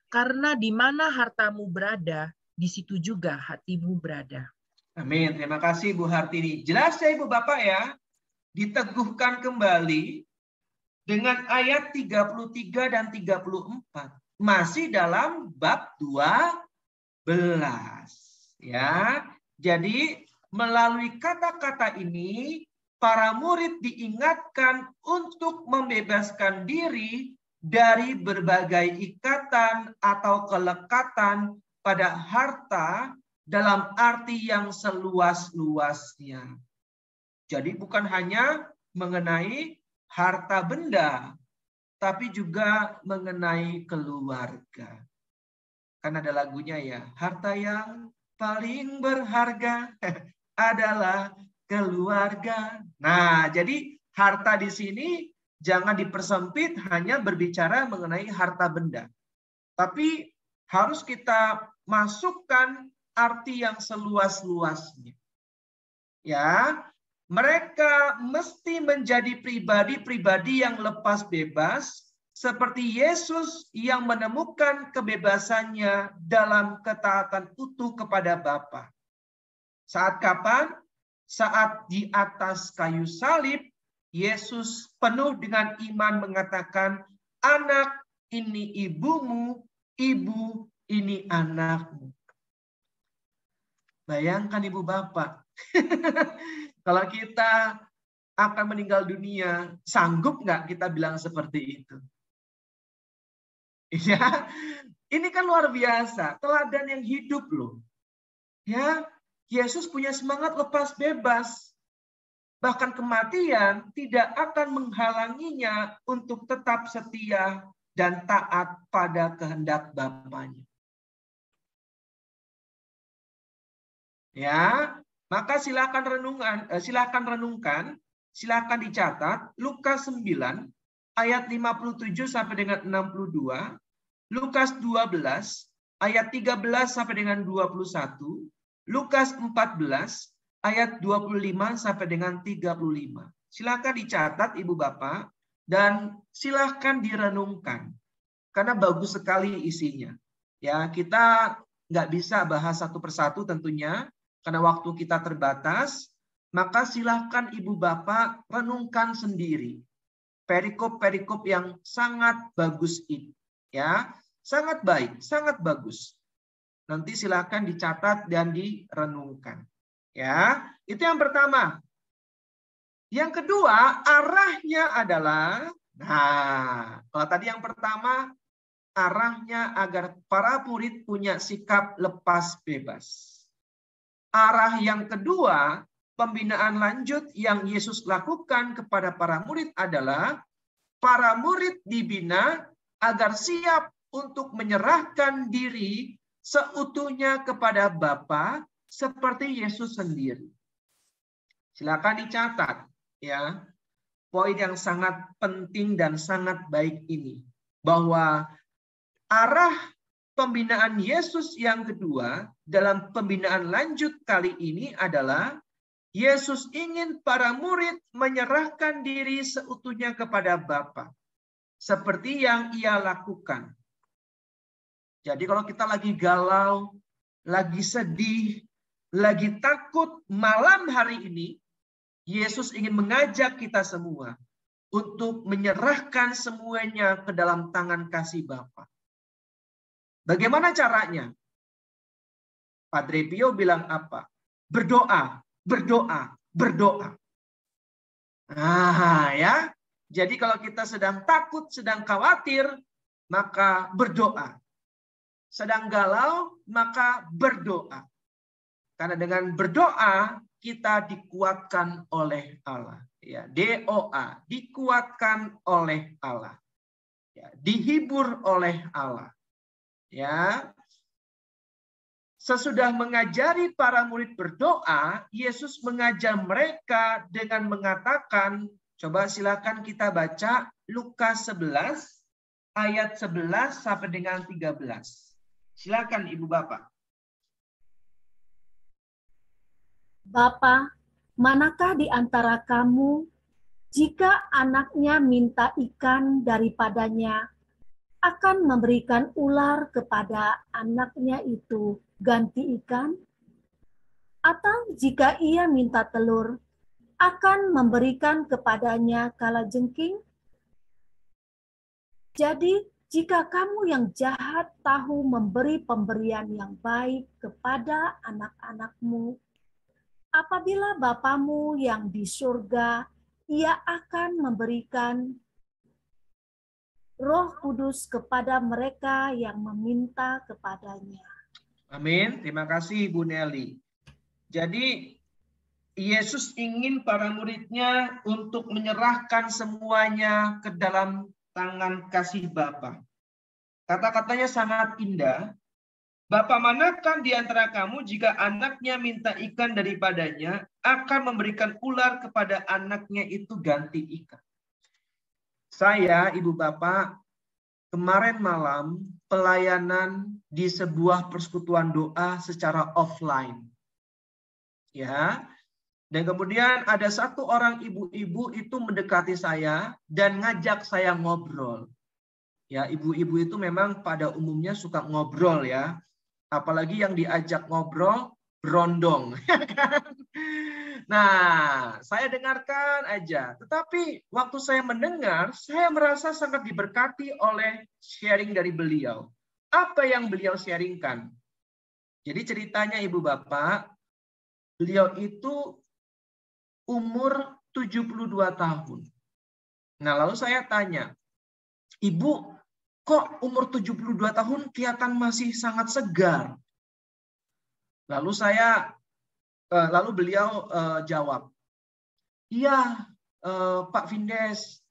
Karena di mana hartamu berada, di situ juga hatimu berada. Amin. Terima kasih Bu Hartini. Jelas ya Ibu Bapak ya. Diteguhkan kembali dengan ayat 33 dan 34. Masih dalam bab 12. Ya. Jadi melalui kata-kata ini para murid diingatkan untuk membebaskan diri dari berbagai ikatan atau kelekatan pada harta dalam arti yang seluas-luasnya. Jadi bukan hanya mengenai harta benda, tapi juga mengenai keluarga. Kan ada lagunya ya, harta yang paling berharga adalah keluarga. Nah, jadi harta di sini jangan dipersempit hanya berbicara mengenai harta benda. Tapi harus kita masukkan arti yang seluas-luasnya. Ya, mereka mesti menjadi pribadi-pribadi yang lepas bebas, seperti Yesus yang menemukan kebebasannya dalam ketaatan utuh kepada Bapa. Saat kapan? Saat di atas kayu salib, Yesus penuh dengan iman mengatakan, anak ini ibumu, ibu ini anakmu. Bayangkan Ibu Bapak, kalau kita akan meninggal dunia, sanggup nggak kita bilang seperti itu? Ya, ini kan luar biasa, teladan yang hidup loh. Ya, Yesus punya semangat lepas bebas. Bahkan kematian tidak akan menghalanginya untuk tetap setia dan taat pada kehendak Bapanya. Ya, maka silakan renungkan, silakan dicatat Lukas 9 ayat 57 sampai dengan 62, Lukas 12 ayat 13 sampai dengan 21, Lukas 14 ayat 25 sampai dengan 35. Silakan dicatat Ibu Bapak dan silakan direnungkan. Karena bagus sekali isinya. Ya, kita nggak bisa bahas satu persatu tentunya karena waktu kita terbatas, maka silakan Ibu Bapak renungkan sendiri perikop-perikop yang sangat bagus ini. Ya, sangat baik, sangat bagus. Nanti silakan dicatat dan direnungkan. Ya, itu yang pertama. Yang kedua, arahnya adalah, nah, kalau tadi yang pertama, arahnya agar para murid punya sikap lepas bebas. Arah yang kedua, pembinaan lanjut yang Yesus lakukan kepada para murid adalah para murid dibina agar siap untuk menyerahkan diri seutuhnya kepada Bapa seperti Yesus sendiri. Silakan dicatat ya. Poin yang sangat penting dan sangat baik ini, bahwa arah pembinaan Yesus yang kedua dalam pembinaan lanjut kali ini adalah Yesus ingin para murid menyerahkan diri seutuhnya kepada Bapa seperti yang ia lakukan. Jadi kalau kita lagi galau, lagi sedih, lagi takut malam hari ini, Yesus ingin mengajak kita semua untuk menyerahkan semuanya ke dalam tangan kasih Bapa. Bagaimana caranya? Padre Pio bilang apa? Berdoa, berdoa, berdoa. Nah, ya. Jadi kalau kita sedang takut, sedang khawatir, maka berdoa. Sedang galau, maka berdoa. Karena dengan berdoa kita dikuatkan oleh Allah. Ya, doa, dikuatkan oleh Allah. Ya, dihibur oleh Allah. Ya. Sesudah mengajari para murid berdoa, Yesus mengajar mereka dengan mengatakan, coba silakan kita baca Lukas 11 ayat 11 sampai dengan 13. Silakan Ibu Bapak. Bapa, manakah di antara kamu jika anaknya minta ikan daripadanya, akan memberikan ular kepada anaknya itu ganti ikan? Atau jika ia minta telur, akan memberikan kepadanya kalajengking? Jadi, jika kamu yang jahat tahu memberi pemberian yang baik kepada anak-anakmu, apabila Bapamu yang di surga, ia akan memberikan Roh Kudus kepada mereka yang meminta kepadanya. Amin. Terima kasih Bu Nelly. Jadi Yesus ingin para muridnya untuk menyerahkan semuanya ke dalam tangan kasih Bapa. Kata-katanya sangat indah. Bapa manakah di antara kamu jika anaknya minta ikan daripadanya, akan memberikan ular kepada anaknya itu ganti ikan. Saya, Ibu Bapak, kemarin malam pelayanan di sebuah persekutuan doa secara offline. Ya. Dan kemudian ada satu orang ibu-ibu itu mendekati saya dan ngajak saya ngobrol. Ya, ibu-ibu itu memang pada umumnya suka ngobrol ya. Apalagi yang diajak ngobrol berondong. Nah, saya dengarkan aja. Tetapi waktu saya mendengar, saya merasa sangat diberkati oleh sharing dari beliau. Apa yang beliau sharingkan? Jadi ceritanya Ibu Bapak, beliau itu umur 72 tahun. Nah, lalu saya tanya, Ibu, kok umur 72 tahun kelihatan masih sangat segar? Lalu beliau jawab, iya Pak Vindes,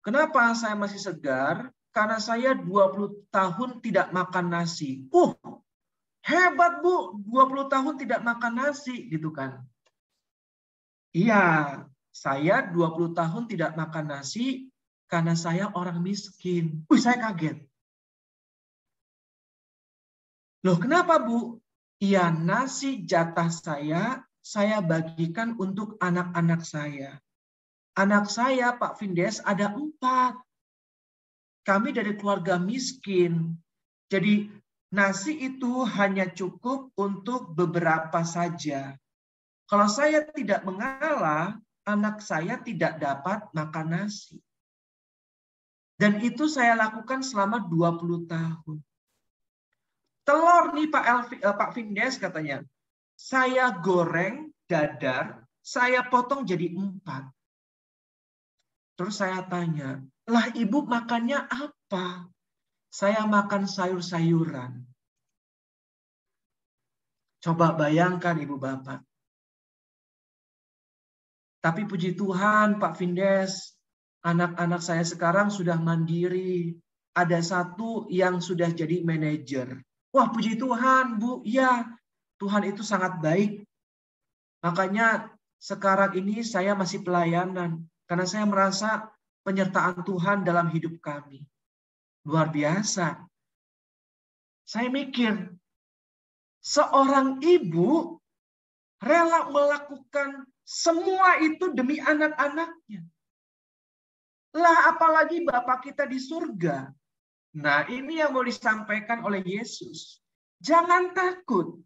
kenapa saya masih segar? Karena saya 20 tahun tidak makan nasi. Hebat Bu, 20 tahun tidak makan nasi gitu kan. Iya, saya 20 tahun tidak makan nasi karena saya orang miskin. Saya kaget. Loh kenapa Bu? Iya, nasi jatah saya bagikan untuk anak-anak saya. Anak saya Pak Vindes ada 4. Kami dari keluarga miskin. Jadi nasi itu hanya cukup untuk beberapa saja. Kalau saya tidak mengalah, anak saya tidak dapat makan nasi. Dan itu saya lakukan selama 20 tahun. Telur nih Pak Vindes katanya, saya goreng dadar, saya potong jadi 4. Terus saya tanya, lah Ibu makannya apa? Saya makan sayur-sayuran. Coba bayangkan Ibu Bapak. Tapi puji Tuhan Pak Vindes, anak-anak saya sekarang sudah mandiri. Ada satu yang sudah jadi manajer. Wah puji Tuhan Bu, ya Tuhan itu sangat baik. Makanya sekarang ini saya masih pelayanan. Karena saya merasa penyertaan Tuhan dalam hidup kami. Luar biasa. Saya mikir, seorang ibu rela melakukan semua itu demi anak-anaknya. Lah apalagi Bapak kita di surga. Nah ini yang mau disampaikan oleh Yesus. Jangan takut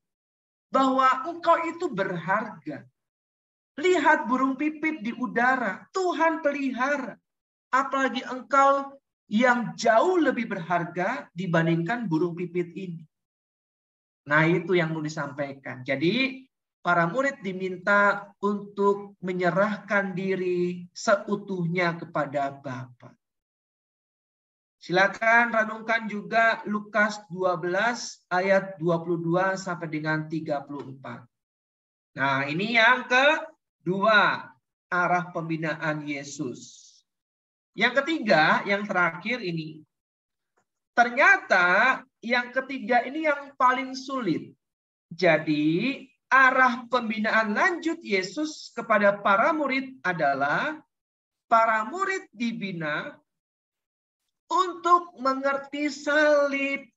bahwa engkau itu berharga. Lihat burung pipit di udara. Tuhan pelihara. Apalagi engkau yang jauh lebih berharga dibandingkan burung pipit ini. Nah itu yang mau disampaikan. Jadi para murid diminta untuk menyerahkan diri seutuhnya kepada Bapa. Silakan renungkan juga Lukas 12 ayat 22 sampai dengan 34. Nah, ini yang kedua, arah pembinaan Yesus. Yang ketiga, yang terakhir ini. Ternyata yang ketiga ini yang paling sulit. Jadi, arah pembinaan lanjut Yesus kepada para murid adalah para murid dibina untuk mengerti salib.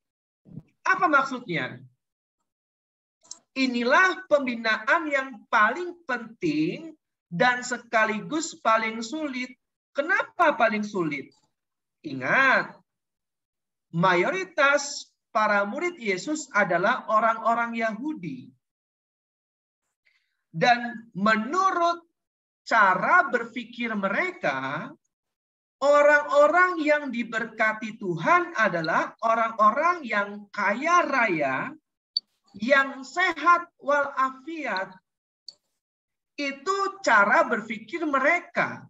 Apa maksudnya? Inilah pembinaan yang paling penting dan sekaligus paling sulit. Kenapa paling sulit? Ingat, mayoritas para murid Yesus adalah orang-orang Yahudi. Dan menurut cara berpikir mereka, orang-orang yang diberkati Tuhan adalah orang-orang yang kaya raya, yang sehat walafiat. Itu cara berpikir mereka.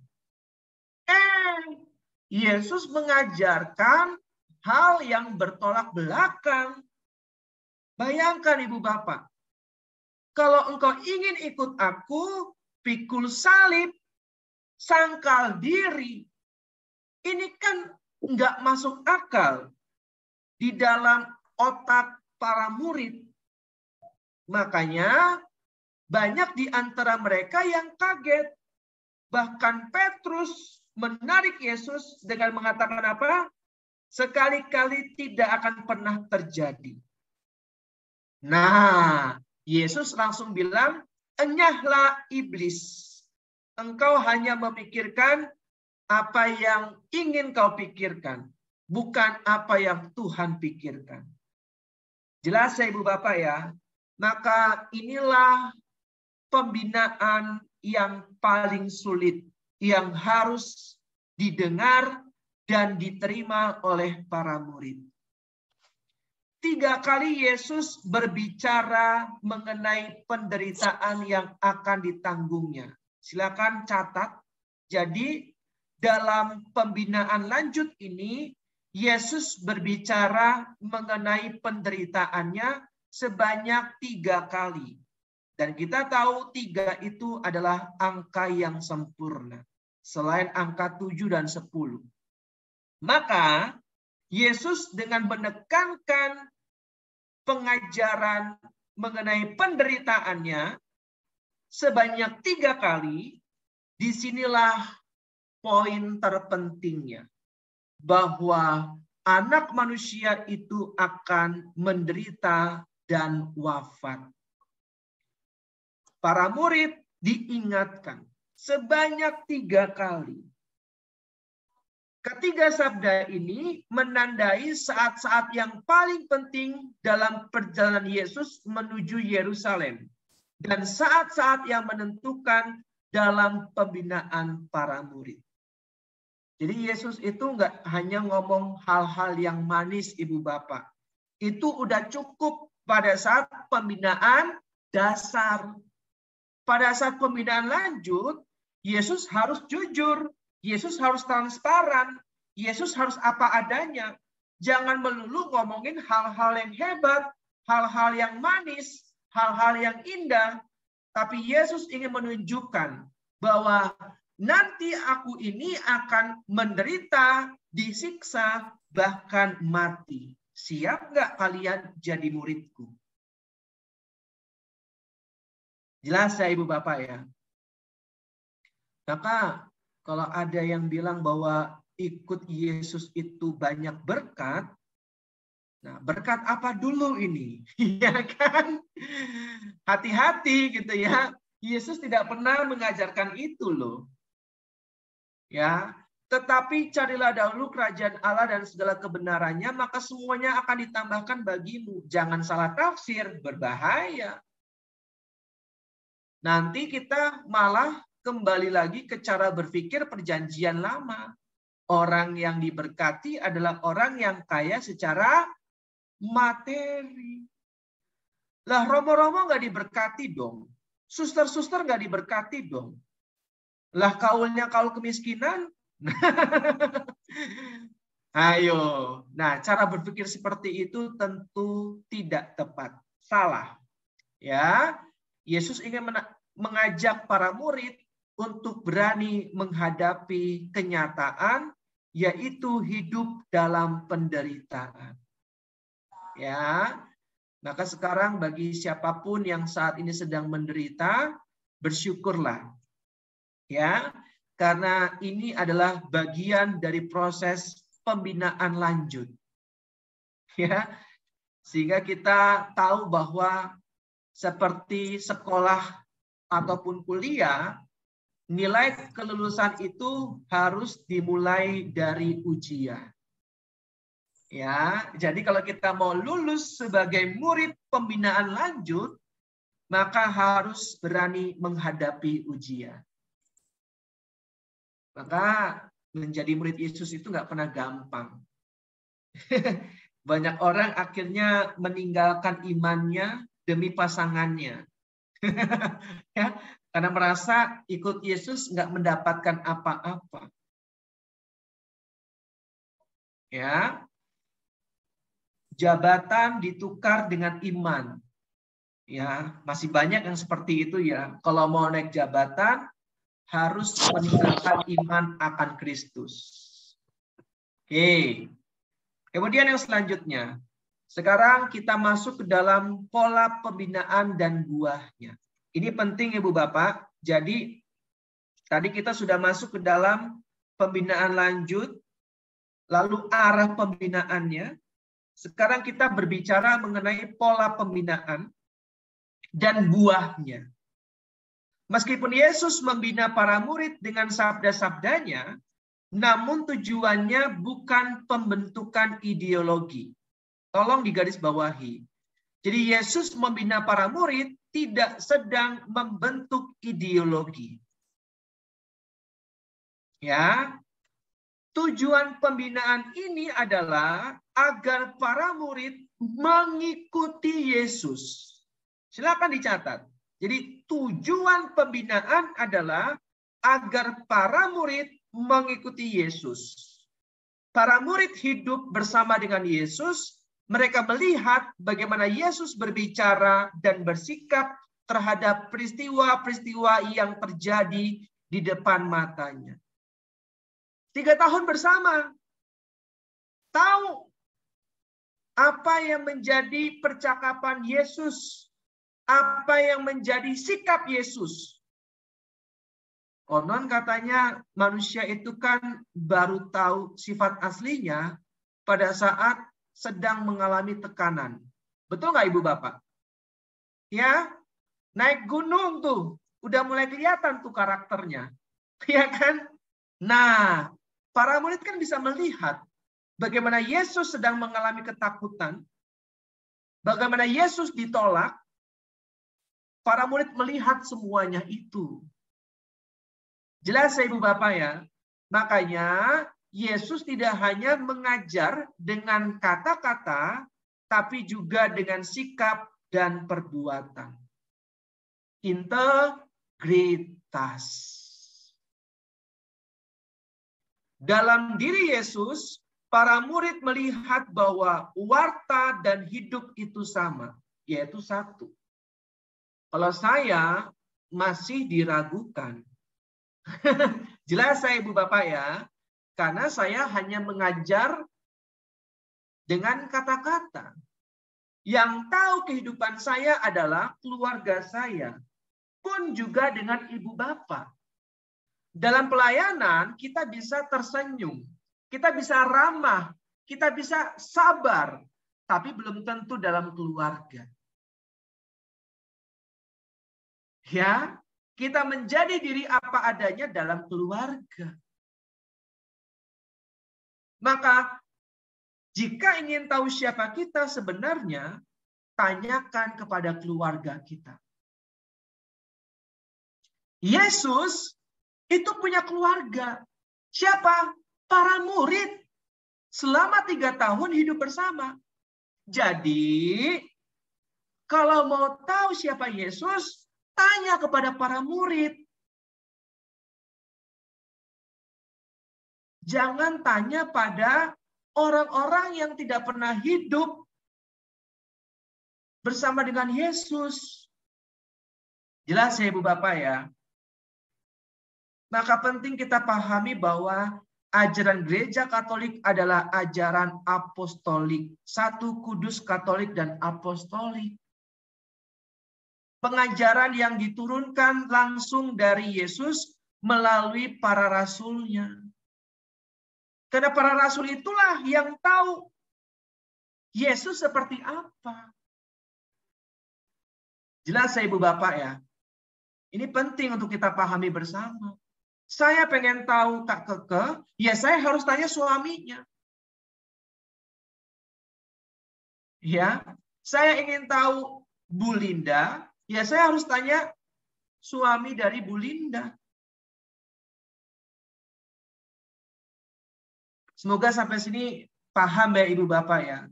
Yesus mengajarkan hal yang bertolak belakang. Bayangkan Ibu Bapak, kalau engkau ingin ikut aku, pikul salib, sangkal diri. Ini kan nggak masuk akal di dalam otak para murid. Makanya banyak di antara mereka yang kaget. Bahkan Petrus menarik Yesus dengan mengatakan apa? Sekali-kali tidak akan pernah terjadi. Nah, Yesus langsung bilang, enyahlah iblis. Engkau hanya memikirkan apa yang ingin kau pikirkan, bukan apa yang Tuhan pikirkan. Jelas ya Ibu Bapak ya? Maka inilah pembinaan yang paling sulit, yang harus didengar dan diterima oleh para murid. 3 kali Yesus berbicara mengenai penderitaan yang akan ditanggungnya. Silakan catat. Jadi dalam pembinaan lanjut ini, Yesus berbicara mengenai penderitaannya sebanyak 3 kali. Dan kita tahu 3 itu adalah angka yang sempurna. Selain angka 7 dan 10. Maka Yesus dengan menekankan pengajaran mengenai penderitaannya sebanyak 3 kali, disinilah poin terpentingnya. Bahwa anak manusia itu akan menderita dan wafat. Para murid diingatkan sebanyak 3 kali. Ketiga sabda ini menandai saat-saat yang paling penting dalam perjalanan Yesus menuju Yerusalem. Dan saat-saat yang menentukan dalam pembinaan para murid. Jadi Yesus itu nggak hanya ngomong hal-hal yang manis Ibu Bapak. Itu udah cukup pada saat pembinaan dasar. Pada saat pembinaan lanjut, Yesus harus jujur. Yesus harus transparan. Yesus harus apa adanya. Jangan melulu ngomongin hal-hal yang hebat, hal-hal yang manis, hal-hal yang indah. Tapi Yesus ingin menunjukkan bahwa nanti aku ini akan menderita, disiksa, bahkan mati. Siap nggak kalian jadi muridku? Jelas ya Ibu Bapak ya? Maka kalau ada yang bilang bahwa ikut Yesus itu banyak berkat, nah berkat apa dulu ini? Ya kan? Hati-hati gitu ya. Yesus tidak pernah mengajarkan itu loh. Ya, tetapi carilah dahulu kerajaan Allah dan segala kebenarannya, maka semuanya akan ditambahkan bagimu. Jangan salah tafsir, berbahaya. Nanti kita malah kembali lagi ke cara berpikir perjanjian lama. Orang yang diberkati adalah orang yang kaya secara materi. Lah romo-romo nggak diberkati dong. Suster-suster nggak diberkati dong. Lah kaulnya kaul kemiskinan. Ayo. Nah, cara berpikir seperti itu tentu tidak tepat. Salah. Ya. Yesus ingin mengajak para murid untuk berani menghadapi kenyataan, yaitu hidup dalam penderitaan. Ya, maka sekarang bagi siapapun yang saat ini sedang menderita, bersyukurlah. Ya, karena ini adalah bagian dari proses pembinaan lanjut. Ya, sehingga kita tahu bahwa seperti sekolah ataupun kuliah, nilai kelulusan itu harus dimulai dari ujian. Ya, jadi kalau kita mau lulus sebagai murid pembinaan lanjut, maka harus berani menghadapi ujian. Maka menjadi murid Yesus itu nggak pernah gampang. Banyak orang akhirnya meninggalkan imannya demi pasangannya. Ya, karena merasa ikut Yesus nggak mendapatkan apa-apa. Ya, jabatan ditukar dengan iman. Ya, masih banyak yang seperti itu ya. Kalau mau naik jabatan harus meninggalkan iman akan Kristus. Oke. Kemudian yang selanjutnya, sekarang kita masuk ke dalam pola pembinaan dan buahnya. Ini penting Ibu Bapak. Jadi tadi kita sudah masuk ke dalam pembinaan lanjut, lalu arah pembinaannya. Sekarang kita berbicara mengenai pola pembinaan dan buahnya. Meskipun Yesus membina para murid dengan sabda-sabdanya, namun tujuannya bukan pembentukan ideologi. Tolong digarisbawahi. Jadi Yesus membina para murid tidak sedang membentuk ideologi. Ya, tujuan pembinaan ini adalah agar para murid mengikuti Yesus. Silakan dicatat. Jadi tujuan pembinaan adalah agar para murid mengikuti Yesus. Para murid hidup bersama dengan Yesus. Mereka melihat bagaimana Yesus berbicara dan bersikap terhadap peristiwa-peristiwa yang terjadi di depan matanya. 3 tahun bersama. Tahu apa yang menjadi percakapan Yesus. Apa yang menjadi sikap Yesus. Konon katanya manusia itu kan baru tahu sifat aslinya pada saat sedang mengalami tekanan. Betul nggak Ibu Bapak? Ya, naik gunung tuh. Udah mulai kelihatan tuh karakternya. Ya kan? Nah, para murid kan bisa melihat bagaimana Yesus sedang mengalami ketakutan. Bagaimana Yesus ditolak. Para murid melihat semuanya itu. Jelas ya Ibu Bapak ya. Makanya Yesus tidak hanya mengajar dengan kata-kata, tapi juga dengan sikap dan perbuatan. Integritas. Dalam diri Yesus, para murid melihat bahwa warta dan hidup itu sama, yaitu satu. Kalau saya masih diragukan. Jelas saya Ibu Bapak ya. Karena saya hanya mengajar dengan kata-kata. Yang tahu kehidupan saya adalah keluarga saya. Pun juga dengan Ibu Bapak. Dalam pelayanan kita bisa tersenyum. Kita bisa ramah. Kita bisa sabar. Tapi belum tentu dalam keluarga. Ya, kita menjadi diri apa adanya dalam keluarga. Maka, jika ingin tahu siapa kita sebenarnya, tanyakan kepada keluarga kita. Yesus itu punya keluarga. Siapa? Para murid. Selama 3 tahun hidup bersama. Jadi, kalau mau tahu siapa Yesus, tanya kepada para murid. Jangan tanya pada orang-orang yang tidak pernah hidup bersama dengan Yesus. Jelas ya Ibu Bapak ya? Maka penting kita pahami bahwa ajaran Gereja Katolik adalah ajaran apostolik. Satu Kudus Katolik dan apostolik. Pengajaran yang diturunkan langsung dari Yesus melalui para rasulnya. Karena para rasul itulah yang tahu Yesus seperti apa. Jelas ya Ibu Bapak ya. Ini penting untuk kita pahami bersama. Saya pengen tahu Kak Keke, ya saya harus tanya suaminya. Ya, saya ingin tahu Bu Linda, ya saya harus tanya suami dari Bu Linda. Semoga sampai sini paham ya Ibu Bapak ya.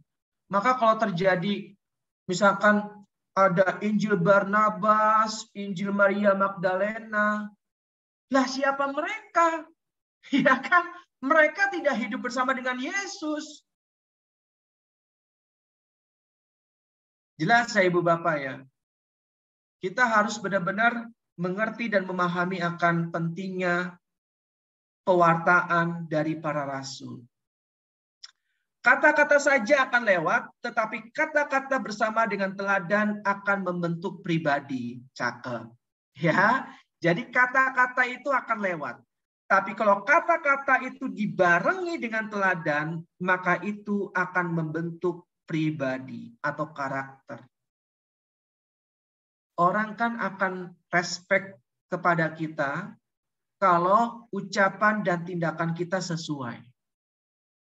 Maka kalau terjadi misalkan ada Injil Barnabas, Injil Maria Magdalena, lah siapa mereka? Ya kan? Mereka tidak hidup bersama dengan Yesus. Jelas ya Ibu Bapak ya. Kita harus benar-benar mengerti dan memahami akan pentingnya pewartaan dari para rasul. Kata-kata saja akan lewat, tetapi kata-kata bersama dengan teladan akan membentuk pribadi. Cakep. Ya, jadi kata-kata itu akan lewat. Tapi kalau kata-kata itu dibarengi dengan teladan, maka itu akan membentuk pribadi atau karakter. Orang kan akan respect kepada kita kalau ucapan dan tindakan kita sesuai.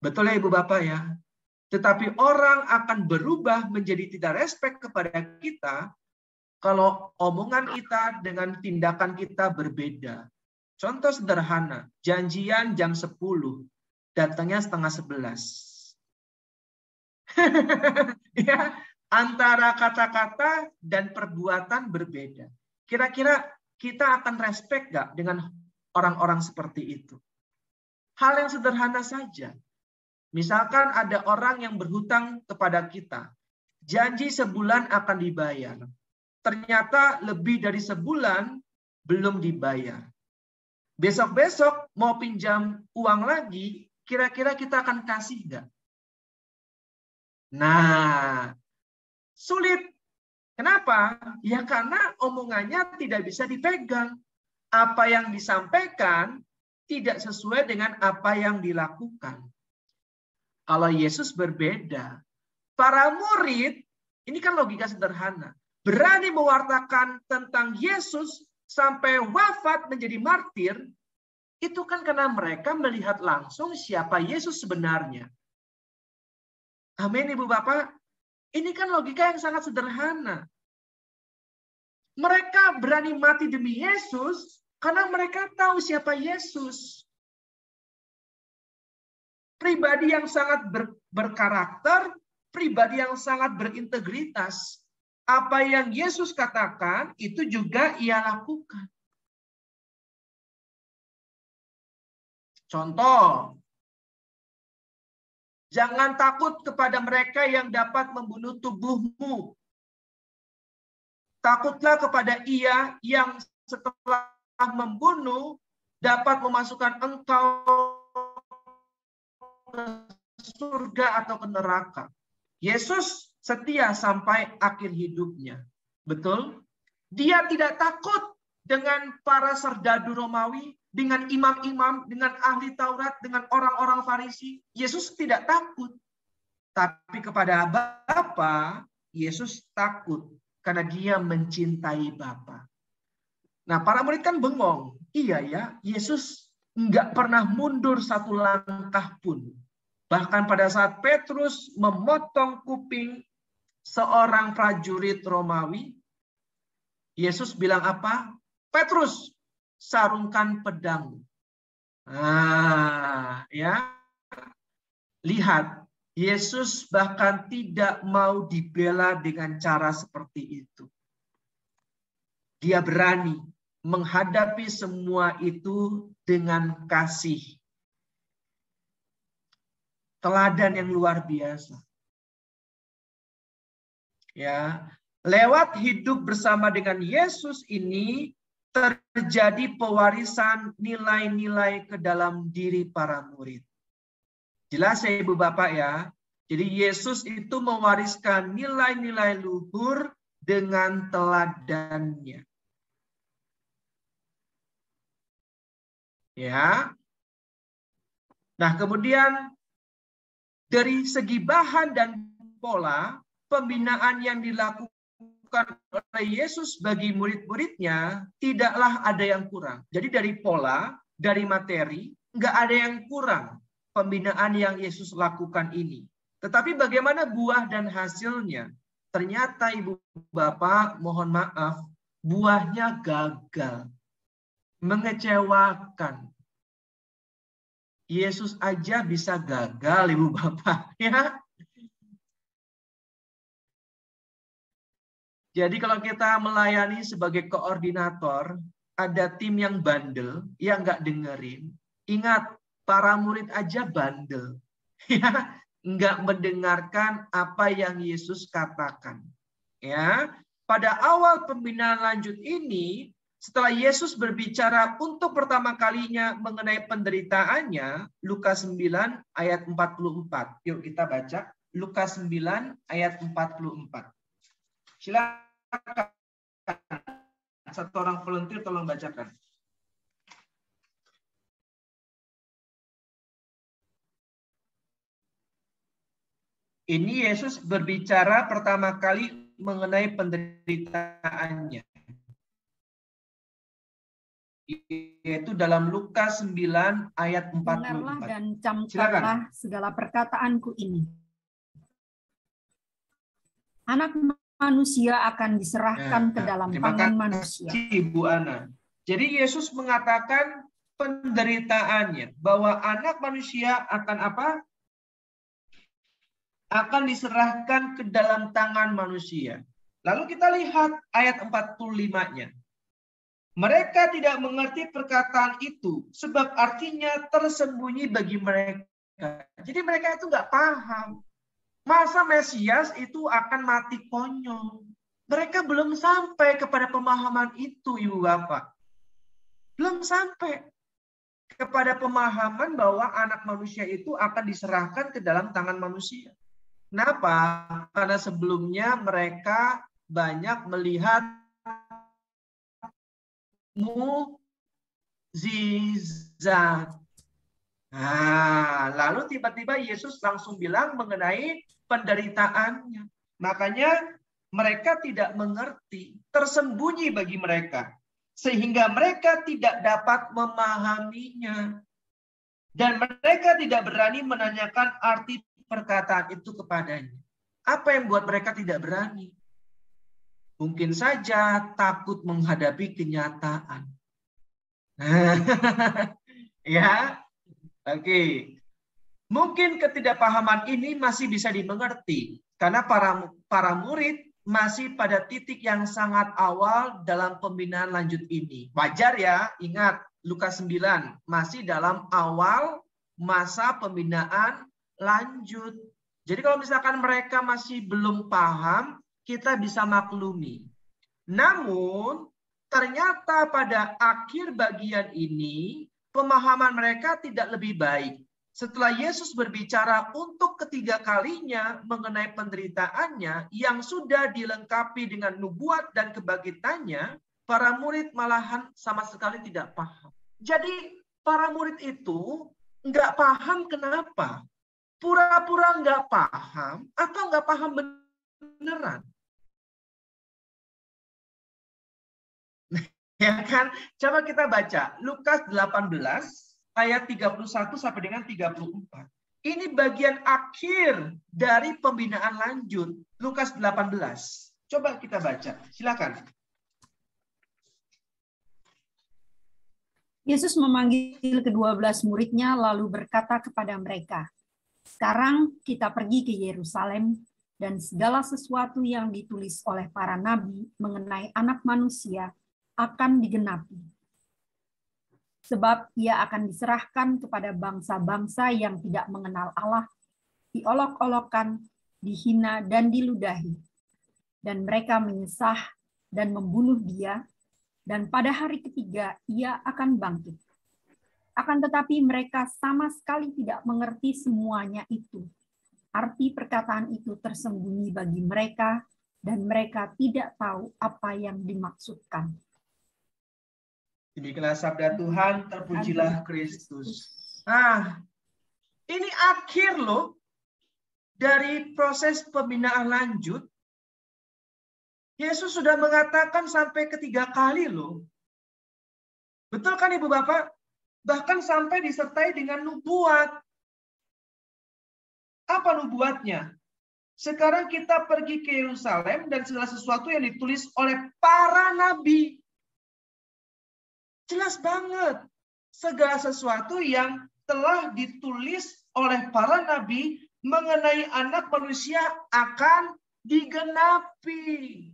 Betul ya Ibu Bapak ya? Tetapi orang akan berubah menjadi tidak respect kepada kita kalau omongan kita dengan tindakan kita berbeda. Contoh sederhana, janjian jam 10, datangnya 10:30. Ya, antara kata-kata dan perbuatan berbeda. Kira-kira kita akan respect nggak dengan orang-orang seperti itu? Hal yang sederhana saja. Misalkan ada orang yang berhutang kepada kita. Janji sebulan akan dibayar. Ternyata lebih dari sebulan belum dibayar. Besok-besok mau pinjam uang lagi, kira-kira kita akan kasih nggak? Nah, sulit. Kenapa? Ya karena omongannya tidak bisa dipegang. Apa yang disampaikan tidak sesuai dengan apa yang dilakukan. Kalau Yesus berbeda. Para murid, ini kan logika sederhana. Berani mewartakan tentang Yesus sampai wafat menjadi martir, itu kan karena mereka melihat langsung siapa Yesus sebenarnya. Amin Ibu Bapak. Ini kan logika yang sangat sederhana. Mereka berani mati demi Yesus karena mereka tahu siapa Yesus. Pribadi yang sangat berkarakter, pribadi yang sangat berintegritas. Apa yang Yesus katakan, itu juga ia lakukan. Contoh, jangan takut kepada mereka yang dapat membunuh tubuhmu. Takutlah kepada Ia yang setelah membunuh dapat memasukkan engkau ke surga atau ke neraka. Yesus setia sampai akhir hidupnya. Betul? Dia tidak takut dengan para serdadu Romawi, dengan imam-imam, dengan ahli Taurat, dengan orang-orang Farisi. Yesus tidak takut. Tapi kepada Bapa, Yesus takut karena dia mencintai Bapa. Nah, para murid kan bengong. Iya ya, Yesus nggak pernah mundur satu langkah pun. Bahkan pada saat Petrus memotong kuping seorang prajurit Romawi, Yesus bilang apa? Petrus, sarungkan pedang. Nah, ya. Lihat, Yesus bahkan tidak mau dibela dengan cara seperti itu. Dia berani menghadapi semua itu dengan kasih. Teladan yang luar biasa. Ya, lewat hidup bersama dengan Yesus ini terjadi pewarisan nilai-nilai ke dalam diri para murid. Jelas ya Ibu Bapak ya. Jadi Yesus itu mewariskan nilai-nilai luhur dengan teladannya. Ya. Nah, kemudian dari segi bahan dan pola, pembinaan yang dilakukan oleh Yesus bagi murid-muridnya tidaklah ada yang kurang. Jadi dari pola, dari materi, nggak ada yang kurang pembinaan yang Yesus lakukan ini. Tetapi bagaimana buah dan hasilnya? Ternyata Ibu Bapak, mohon maaf, buahnya gagal. Mengecewakan. Yesus aja bisa gagal, Ibu Bapak. Ya. Jadi kalau kita melayani sebagai koordinator, ada tim yang bandel, yang nggak dengerin. Ingat, para murid aja bandel. Ya, nggak mendengarkan apa yang Yesus katakan. Ya, pada awal pembinaan lanjut ini, setelah Yesus berbicara untuk pertama kalinya mengenai penderitaannya, Lukas 9 ayat 44. Yuk kita baca Lukas 9 ayat 44. Silakan. Satu orang volunteer tolong bacakan. Ini Yesus berbicara pertama kali mengenai penderitaannya. Yaitu dalam Lukas 9 ayat 44. Dengarlah dan camkanlah segala perkataanku ini. Anak manusia akan diserahkan ke dalam tangan manusia. Bu Ana. Jadi Yesus mengatakan penderitaannya, bahwa anak manusia akan apa? Akan diserahkan ke dalam tangan manusia. Lalu kita lihat ayat 45-nya. Mereka tidak mengerti perkataan itu, sebab artinya tersembunyi bagi mereka. Jadi mereka itu nggak paham. Masa Mesias itu akan mati konyol. Mereka belum sampai kepada pemahaman itu, Ibu Bapak. Belum sampai kepada pemahaman bahwa anak manusia itu akan diserahkan ke dalam tangan manusia. Kenapa? Karena sebelumnya mereka banyak melihat mukjizat. Nah, lalu tiba-tiba Yesus langsung bilang mengenai penderitaannya. Makanya mereka tidak mengerti, tersembunyi bagi mereka. Sehingga mereka tidak dapat memahaminya. Dan mereka tidak berani menanyakan arti perkataan itu kepadanya. Apa yang buat mereka tidak berani? Mungkin saja takut menghadapi kenyataan. Ya, oke. Mungkin ketidakpahaman ini masih bisa dimengerti karena para murid masih pada titik yang sangat awal dalam pembinaan lanjut ini. Wajar ya, ingat Lukas 9 masih dalam awal masa pembinaan lanjut. Jadi kalau misalkan mereka masih belum paham, kita bisa maklumi. Namun ternyata pada akhir bagian ini pemahaman mereka tidak lebih baik. Setelah Yesus berbicara untuk ketiga kalinya mengenai penderitaannya yang sudah dilengkapi dengan nubuat dan kebangkitannya, para murid malahan sama sekali tidak paham. Jadi para murid itu nggak paham kenapa? Pura-pura nggak paham atau nggak paham beneran? Ya kan? Coba kita baca Lukas 18 ayat 31 sampai dengan 34. Ini bagian akhir dari pembinaan lanjut. Lukas 18. Coba kita baca. Silakan. Yesus memanggil ke-12 muridnya lalu berkata kepada mereka, "Sekarang kita pergi ke Yerusalem dan segala sesuatu yang ditulis oleh para nabi mengenai Anak Manusia akan digenapi. Sebab ia akan diserahkan kepada bangsa-bangsa yang tidak mengenal Allah, diolok-olokkan, dihina, dan diludahi. Dan mereka menyesah dan membunuh dia, dan pada hari ketiga ia akan bangkit. Akan tetapi mereka sama sekali tidak mengerti semuanya itu. Arti perkataan itu tersembunyi bagi mereka, dan mereka tidak tahu apa yang dimaksudkan." Demikianlah sabda Tuhan, terpujilah Kristus. Nah, Ini akhir loh dari proses pembinaan lanjut. Yesus sudah mengatakan sampai ketiga kali loh. Betul kan Ibu Bapak? Bahkan sampai disertai dengan nubuat. Apa nubuatnya? Sekarang kita pergi ke Yerusalem dan segala sesuatu yang ditulis oleh para nabi. Jelas banget. Segala sesuatu yang telah ditulis oleh para nabi mengenai anak manusia akan digenapi.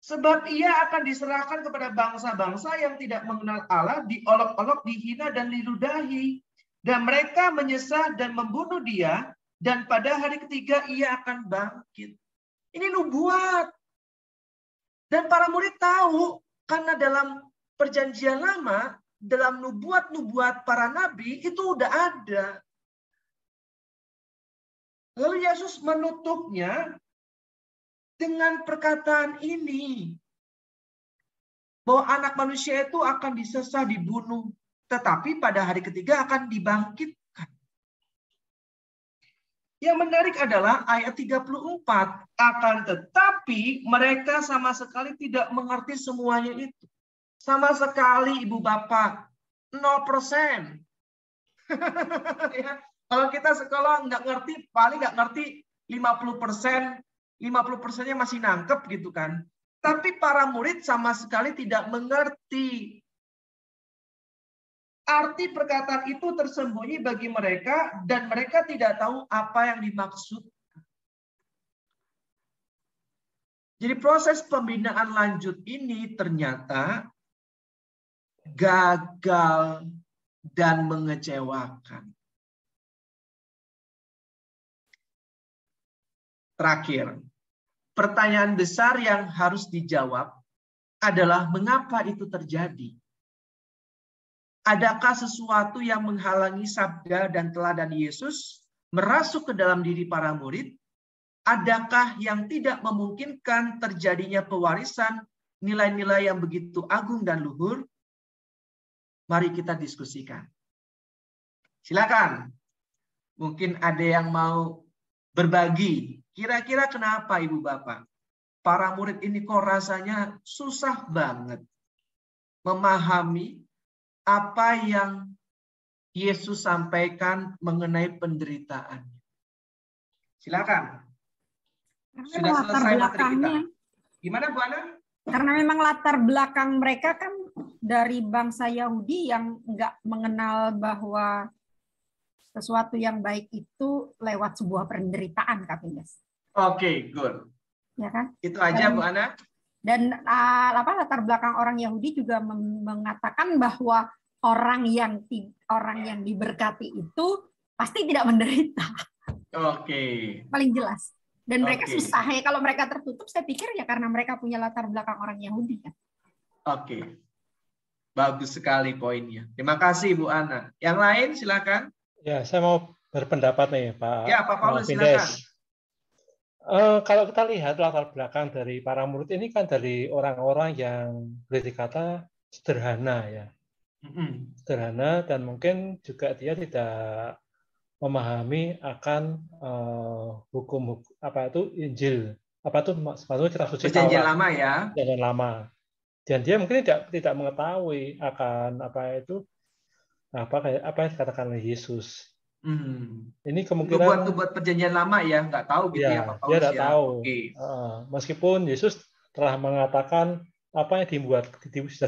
Sebab ia akan diserahkan kepada bangsa-bangsa yang tidak mengenal Allah, diolok-olok, dihina, dan diludahi. Dan mereka menyesah dan membunuh dia, dan pada hari ketiga ia akan bangkit. Ini nubuat. Dan para murid tahu, karena dalam perjanjian lama, dalam nubuat-nubuat para nabi, itu udah ada. Lalu Yesus menutupnya dengan perkataan ini. Bahwa anak manusia itu akan disesah, dibunuh. Tetapi pada hari ketiga akan dibangkitkan. Yang menarik adalah ayat 34. Akan tetapi mereka sama sekali tidak mengerti semuanya itu. Sama sekali Ibu Bapak. 0%. Ya, kalau kita sekolah nggak ngerti, paling nggak ngerti 50%. 50%-nya masih nangkep gitu kan. Tapi para murid sama sekali tidak mengerti. Arti perkataan itu tersembunyi bagi mereka dan mereka tidak tahu apa yang dimaksud. Jadi proses pembinaan lanjut ini ternyata gagal dan mengecewakan. Terakhir, pertanyaan besar yang harus dijawab adalah mengapa itu terjadi? Adakah sesuatu yang menghalangi sabda dan teladan Yesus merasuk ke dalam diri para murid? Adakah yang tidak memungkinkan terjadinya pewarisan nilai-nilai yang begitu agung dan luhur? Mari kita diskusikan. Silakan. Mungkin ada yang mau berbagi. Kira-kira kenapa Ibu Bapak? Para murid ini kok rasanya susah banget memahami apa yang Yesus sampaikan mengenai penderitaan. Silakan. Sudah selesai materi kita. Gimana Bu Ana? Karena memang latar belakang mereka kan dari bangsa Yahudi yang nggak mengenal bahwa sesuatu yang baik itu lewat sebuah penderitaan, Kak Pindes. Oke, good. Ya kan? Itu aja Bu Ana. Dan latar belakang orang Yahudi juga mengatakan bahwa orang yang diberkati itu pasti tidak menderita. Oke. Paling jelas. Dan mereka susah ya, kalau mereka tertutup, saya pikir ya karena mereka punya latar belakang orang Yahudi kan. Oke. Bagus sekali poinnya. Terima kasih Bu Ana. Yang lain silakan. Ya, saya mau berpendapat nih Pak. Ya, Pak Paulus silakan. Kalau kita lihat latar belakang dari para murid ini kan dari orang-orang yang boleh dikata sederhana ya. Sederhana dan mungkin juga dia tidak memahami akan hukum apa itu Injil, apa itu kitab suci Perjanjian lama ya. Perjanjian lama. Dan dia mungkin tidak mengetahui akan apa yang dikatakan oleh Yesus. Ini kemungkinan buat perjanjian lama ya, nggak tahu gitu ya Pak Paulus. Dia nggak tahu. Okay. Meskipun Yesus telah mengatakan apa yang sudah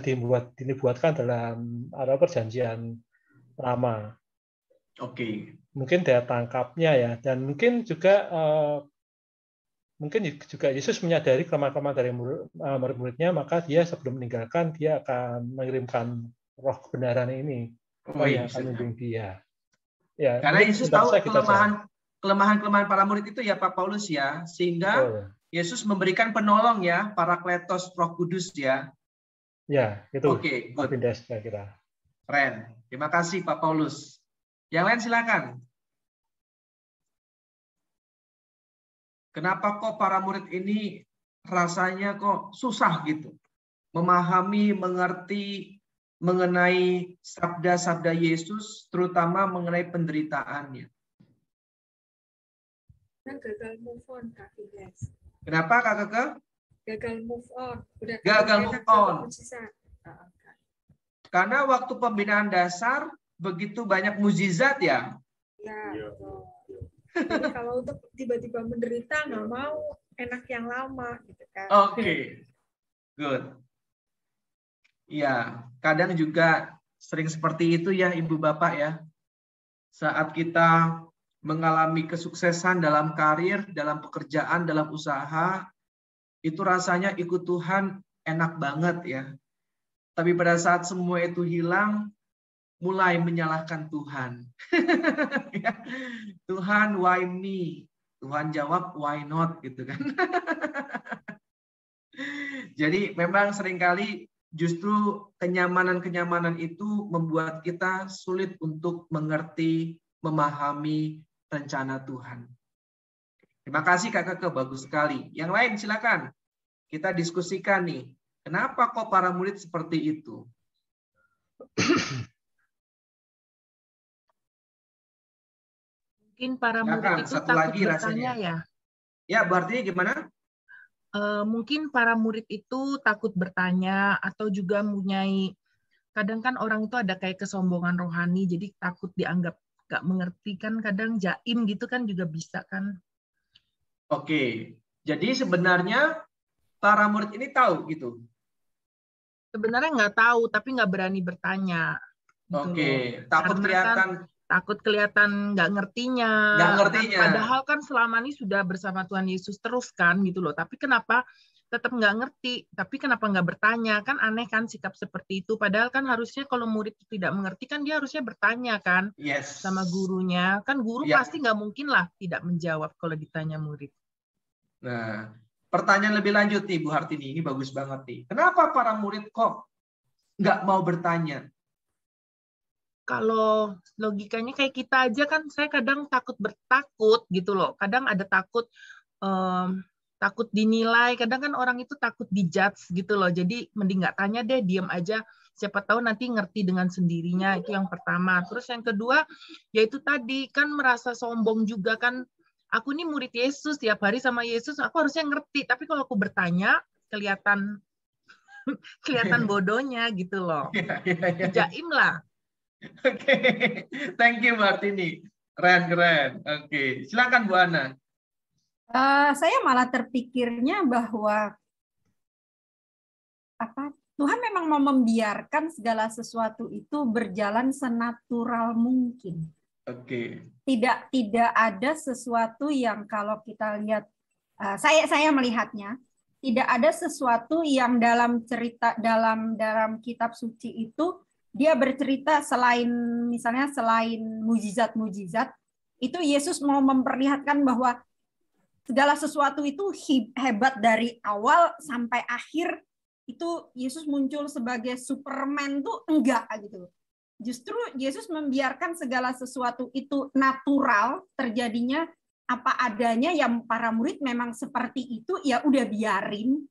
dibuatkan dalam perjanjian lama. Oke. Mungkin daya tangkapnya ya, dan mungkin juga Yesus menyadari kelemahan dari murid-muridnya, maka dia sebelum meninggalkan dia akan mengirimkan roh kebenaran ini. Yang akan membimbing dia. Ya, karena Yesus tahu kelemahan para murid itu ya Pak Paulus ya, sehingga Yesus memberikan penolong ya, Parakletos, Roh Kudus ya. Ya, itu. Oke, good. Kira-kira. Keren. Terima kasih Pak Paulus. Yang lain silakan. Kenapa kok para murid ini rasanya kok susah gitu memahami, mengerti mengenai sabda-sabda Yesus, terutama mengenai penderitaannya. Gagal move on, Kak Fides. Kenapa, Kak Keke? Gagal move on. Udah gagal move on. Mujizat. Karena waktu pembinaan dasar begitu banyak mujizat ya. Ya. Jadi kalau untuk tiba-tiba menderita nggak mau, enak yang lama gitu kan. Oke. Good. Ya, kadang juga sering seperti itu ya Ibu Bapak ya. Saat kita mengalami kesuksesan dalam karir, dalam pekerjaan, dalam usaha, itu rasanya ikut Tuhan enak banget ya. Tapi pada saat semua itu hilang, mulai menyalahkan Tuhan. Tuhan, why me? Tuhan jawab, why not? Gitu kan. Jadi memang seringkali justru kenyamanan-kenyamanan itu membuat kita sulit untuk mengerti, memahami rencana Tuhan. Terima kasih Kak Keke, bagus sekali. Yang lain silakan. Kita diskusikan nih. Kenapa kok para murid seperti itu? Mungkin para murid itu satu takut lagi bertanya rasanya. ya. Ya, berarti gimana? Mungkin para murid itu takut bertanya atau juga mempunyai, kadang kan orang itu ada kayak kesombongan rohani, jadi takut dianggap gak mengerti kan, kadang jaim gitu kan juga bisa kan. Oke, jadi sebenarnya para murid ini tahu gitu? Sebenarnya nggak tahu, tapi nggak berani bertanya. Gitu Oke, loh. takut Karena kelihatan. Kan, takut kelihatan nggak ngertinya. Nggak ngertinya. Padahal kan selama ini sudah bersama Tuhan Yesus terus kan gitu loh. Tapi kenapa tetap nggak ngerti? Tapi kenapa nggak bertanya? Kan aneh kan sikap seperti itu. Padahal kan harusnya kalau murid tidak mengerti kan dia harusnya bertanya kan. Yes. Sama gurunya. Kan guru pasti nggak mungkin lah tidak menjawab kalau ditanya murid. Nah, pertanyaan lebih lanjut nih Bu Hartini, ini bagus banget nih. Kenapa para murid kok nggak mau bertanya? Kalau logikanya kayak kita aja kan, saya kadang takut gitu loh. Kadang ada takut takut dinilai. Kadang kan orang itu takut dijudge gitu loh. Jadi mending nggak tanya deh, diam aja. Siapa tahu nanti ngerti dengan sendirinya. Itu yang pertama. Terus yang kedua, yaitu tadi kan merasa sombong juga kan. Aku nih murid Yesus, tiap hari sama Yesus, aku harusnya ngerti. Tapi kalau aku bertanya, kelihatan bodohnya gitu loh. Jaim lah. Oke, thank you Martini. Keren. Oke, silakan Bu Ana. Saya malah terpikirnya bahwa Tuhan memang mau membiarkan segala sesuatu itu berjalan senatural mungkin. Oke. Tidak ada sesuatu yang kalau kita lihat, saya melihatnya tidak ada sesuatu yang dalam cerita dalam kitab suci itu dia bercerita selain mujizat-mujizat itu Yesus mau memperlihatkan bahwa segala sesuatu itu hebat dari awal sampai akhir. Itu Yesus muncul sebagai Superman tuh enggak gitu. Justru Yesus membiarkan segala sesuatu itu natural terjadinya apa adanya, yang para murid memang seperti itu, ya udah biarin.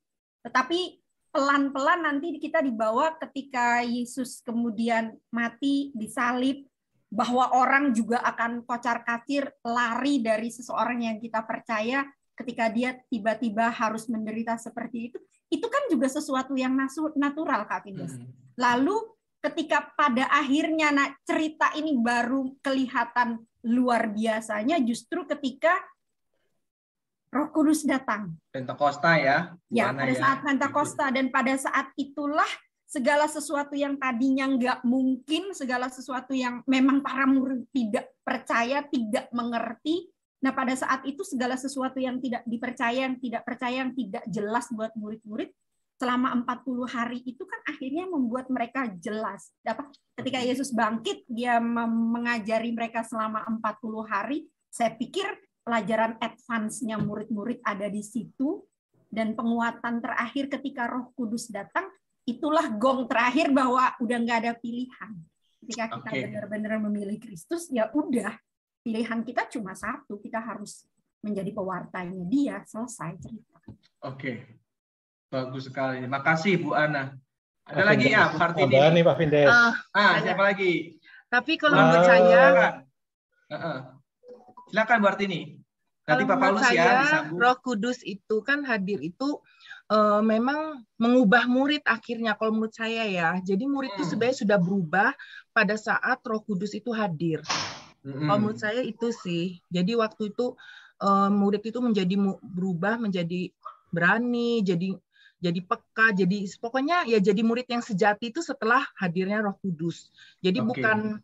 Tetapi pelan-pelan nanti kita dibawa ketika Yesus kemudian mati disalib, bahwa orang juga akan kocar-kacir lari dari seseorang yang kita percaya ketika dia tiba-tiba harus menderita seperti itu. Itu kan juga sesuatu yang natural, Kak Findes. Lalu ketika pada akhirnya cerita ini baru kelihatan luar biasanya justru ketika Roh Kudus datang. Pentakosta ya. Ya, pada saat Pentakosta, dan pada saat itulah segala sesuatu yang tadinya nggak mungkin, segala sesuatu yang memang para murid tidak percaya, tidak mengerti. Nah, pada saat itu segala sesuatu yang tidak dipercaya, yang tidak percaya, yang tidak jelas buat murid-murid, selama 40 hari itu kan akhirnya membuat mereka jelas. Ketika Yesus bangkit, dia mengajari mereka selama 40 hari. Saya pikir pelajaran advance-nya murid-murid ada di situ. Dan penguatan terakhir ketika Roh Kudus datang, itulah gong terakhir bahwa udah nggak ada pilihan. Ketika kita benar-benar memilih Kristus, ya udah. Pilihan kita cuma satu, kita harus menjadi pewartanya dia, selesai cerita. Oke. Bagus sekali. Terima kasih Bu Ana. Ada lagi ya, Bu Hartini? Tambahan nih Pak Vindes. Siapa lagi? Tapi kalau menurut saya, silakan Bu Hartini. Nanti kalau Pak menurut Paulus ya saya, disambung. Roh Kudus itu kan hadir itu memang mengubah murid akhirnya. Kalau menurut saya ya, jadi murid itu sebenarnya sudah berubah pada saat Roh Kudus itu hadir. Kalau menurut saya itu sih. Jadi waktu itu murid itu menjadi berubah menjadi berani, jadi peka, jadi pokoknya ya jadi murid yang sejati itu setelah hadirnya Roh Kudus. Jadi bukan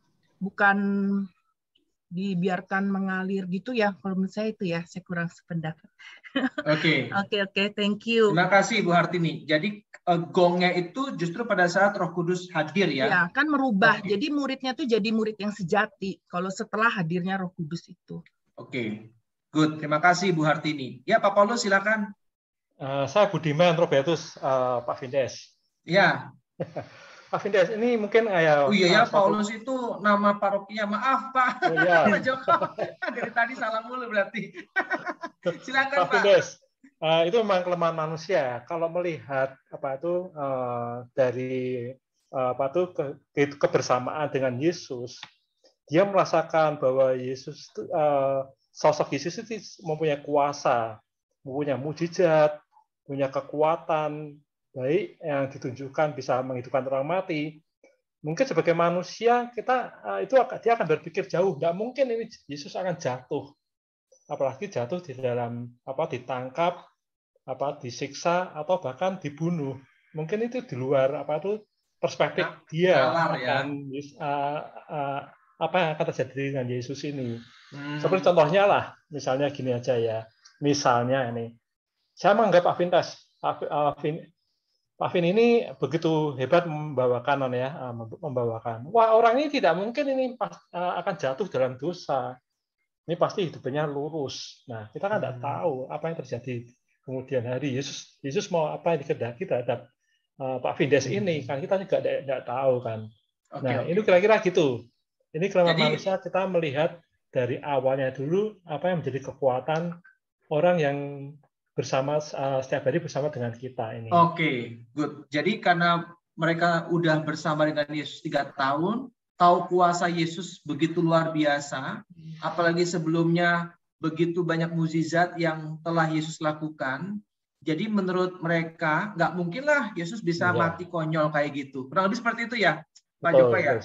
dibiarkan mengalir gitu ya. Kalau menurut saya itu ya, saya kurang sependapat. Oke, thank you. Terima kasih Bu Hartini. Jadi gongnya itu justru pada saat Roh Kudus hadir ya? Ya, kan merubah. Jadi muridnya tuh jadi murid yang sejati kalau setelah hadirnya Roh Kudus itu. Oke, good. Terima kasih Bu Hartini. Ya, Pak Paulus silakan. Saya Budiman Robertus, Pak Vindes. Ya. Pak Vindes, ini mungkin Oh iya ya, Paulus itu nama parokinya. Maaf Pak. Oh, iya. Pak Joko. Dari tadi salah mulu berarti. Silakan Pak. Vindes, itu memang kelemahan manusia. Kalau melihat dari kebersamaan dengan Yesus, dia merasakan bahwa Yesus itu, sosok Yesus itu mempunyai kuasa, mempunyai mujizat, punya kekuatan baik yang ditunjukkan bisa menghidupkan orang mati. Mungkin sebagai manusia dia akan berpikir jauh, nggak mungkin ini Yesus akan jatuh, apalagi jatuh di dalam ditangkap, disiksa atau bahkan dibunuh. Mungkin itu di luar perspektif dia akan apa yang akan terjadi dengan Yesus ini. Seperti contohnya lah, misalnya gini aja ya, misalnya ini, saya menganggap Pak Vin ini begitu hebat membawakan. Wah, orang ini tidak mungkin ini akan jatuh dalam dosa. Ini pasti hidupnya lurus. Nah, kita kan tidak tahu apa yang terjadi kemudian hari. Yesus mau apa yang dikehendaki terhadap Pak Vindes ini, kan kita juga tidak tahu kan. Ini kira-kira gitu. Ini kelemahan manusia, kita melihat dari awalnya dulu apa yang menjadi kekuatan orang yang setiap hari bersama dengan kita ini. Oke, good. Jadi karena mereka udah bersama dengan Yesus 3 tahun, tahu kuasa Yesus begitu luar biasa, apalagi sebelumnya begitu banyak mukjizat yang telah Yesus lakukan. Jadi menurut mereka nggak mungkin lah Yesus bisa mati konyol kayak gitu. Kurang lebih seperti itu ya, Pak Joko ya.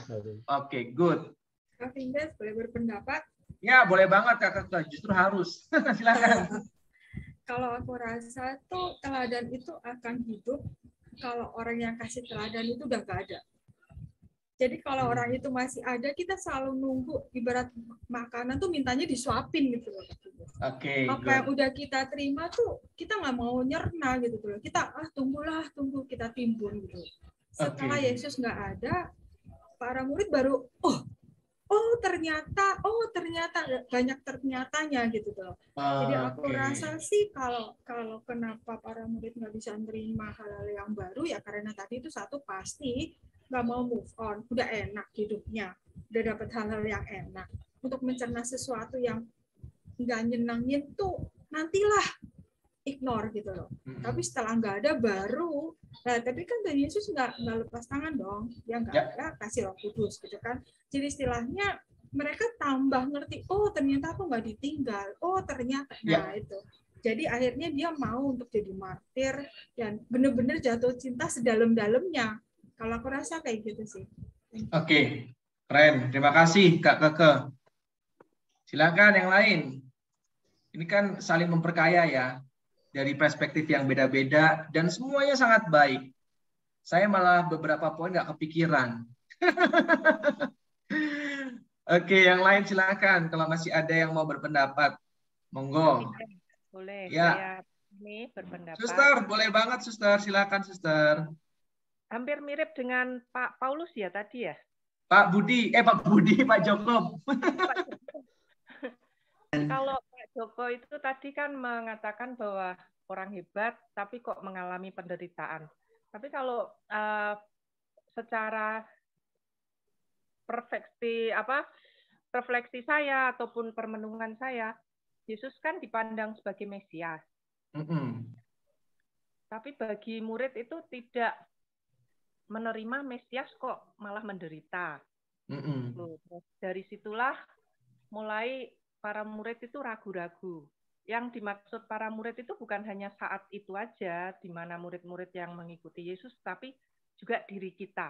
Oke, good. Kak Vindes boleh berpendapat? Ya, boleh banget Kak. Justru harus. Silakan. Kalau aku rasa tuh teladan itu akan hidup kalau orang yang kasih teladan itu udah gak ada. Jadi kalau orang itu masih ada, kita selalu nunggu, ibarat makanan tuh mintanya disuapin gitu loh. Apa yang udah kita terima tuh kita nggak mau nyerna gitu loh. Kita tunggu, kita timbun gitu. Setelah Yesus nggak ada, para murid baru ternyata banyak ternyatanya gitu loh. Jadi aku rasa sih kalau kenapa para murid nggak bisa menerima hal-hal yang baru ya karena tadi itu satu pasti nggak mau move on, udah enak hidupnya, udah dapat hal-hal yang enak. Untuk mencerna sesuatu yang nggak nyenangin tuh nantilah ignore gitu loh. Tapi setelah nggak ada baru, tapi kan dari Yesus nggak lepas tangan dong, dia nggak ada kasih Roh Kudus gitu kan. Jadi istilahnya mereka tambah ngerti, ternyata aku nggak ditinggal, ternyata itu. Jadi akhirnya dia mau untuk jadi martir dan benar-benar jatuh cinta sedalam-dalamnya. Kalau aku rasa kayak gitu sih. Oke, keren. Terima kasih Kak Keke. Silakan yang lain. Ini kan saling memperkaya ya. Dari perspektif yang beda-beda dan semuanya sangat baik. Saya malah beberapa poin nggak kepikiran. Oke, yang lain silakan. Kalau masih ada yang mau berpendapat, monggo. Boleh. Ya. Saya ini berpendapat. Suster, boleh banget, Suster. Silakan, Suster. Hampir mirip dengan Pak Paulus ya tadi ya. Pak Joko. Kalau Pak Joko itu tadi kan mengatakan bahwa orang hebat tapi kok mengalami penderitaan. Tapi kalau secara refleksi saya ataupun permenungan saya, Yesus kan dipandang sebagai Mesias. Tapi bagi murid itu tidak menerima Mesias kok malah menderita. Loh, dari situlah mulai para murid itu ragu-ragu. Yang dimaksud para murid itu bukan hanya saat itu aja, di mana murid-murid yang mengikuti Yesus, tapi juga diri kita.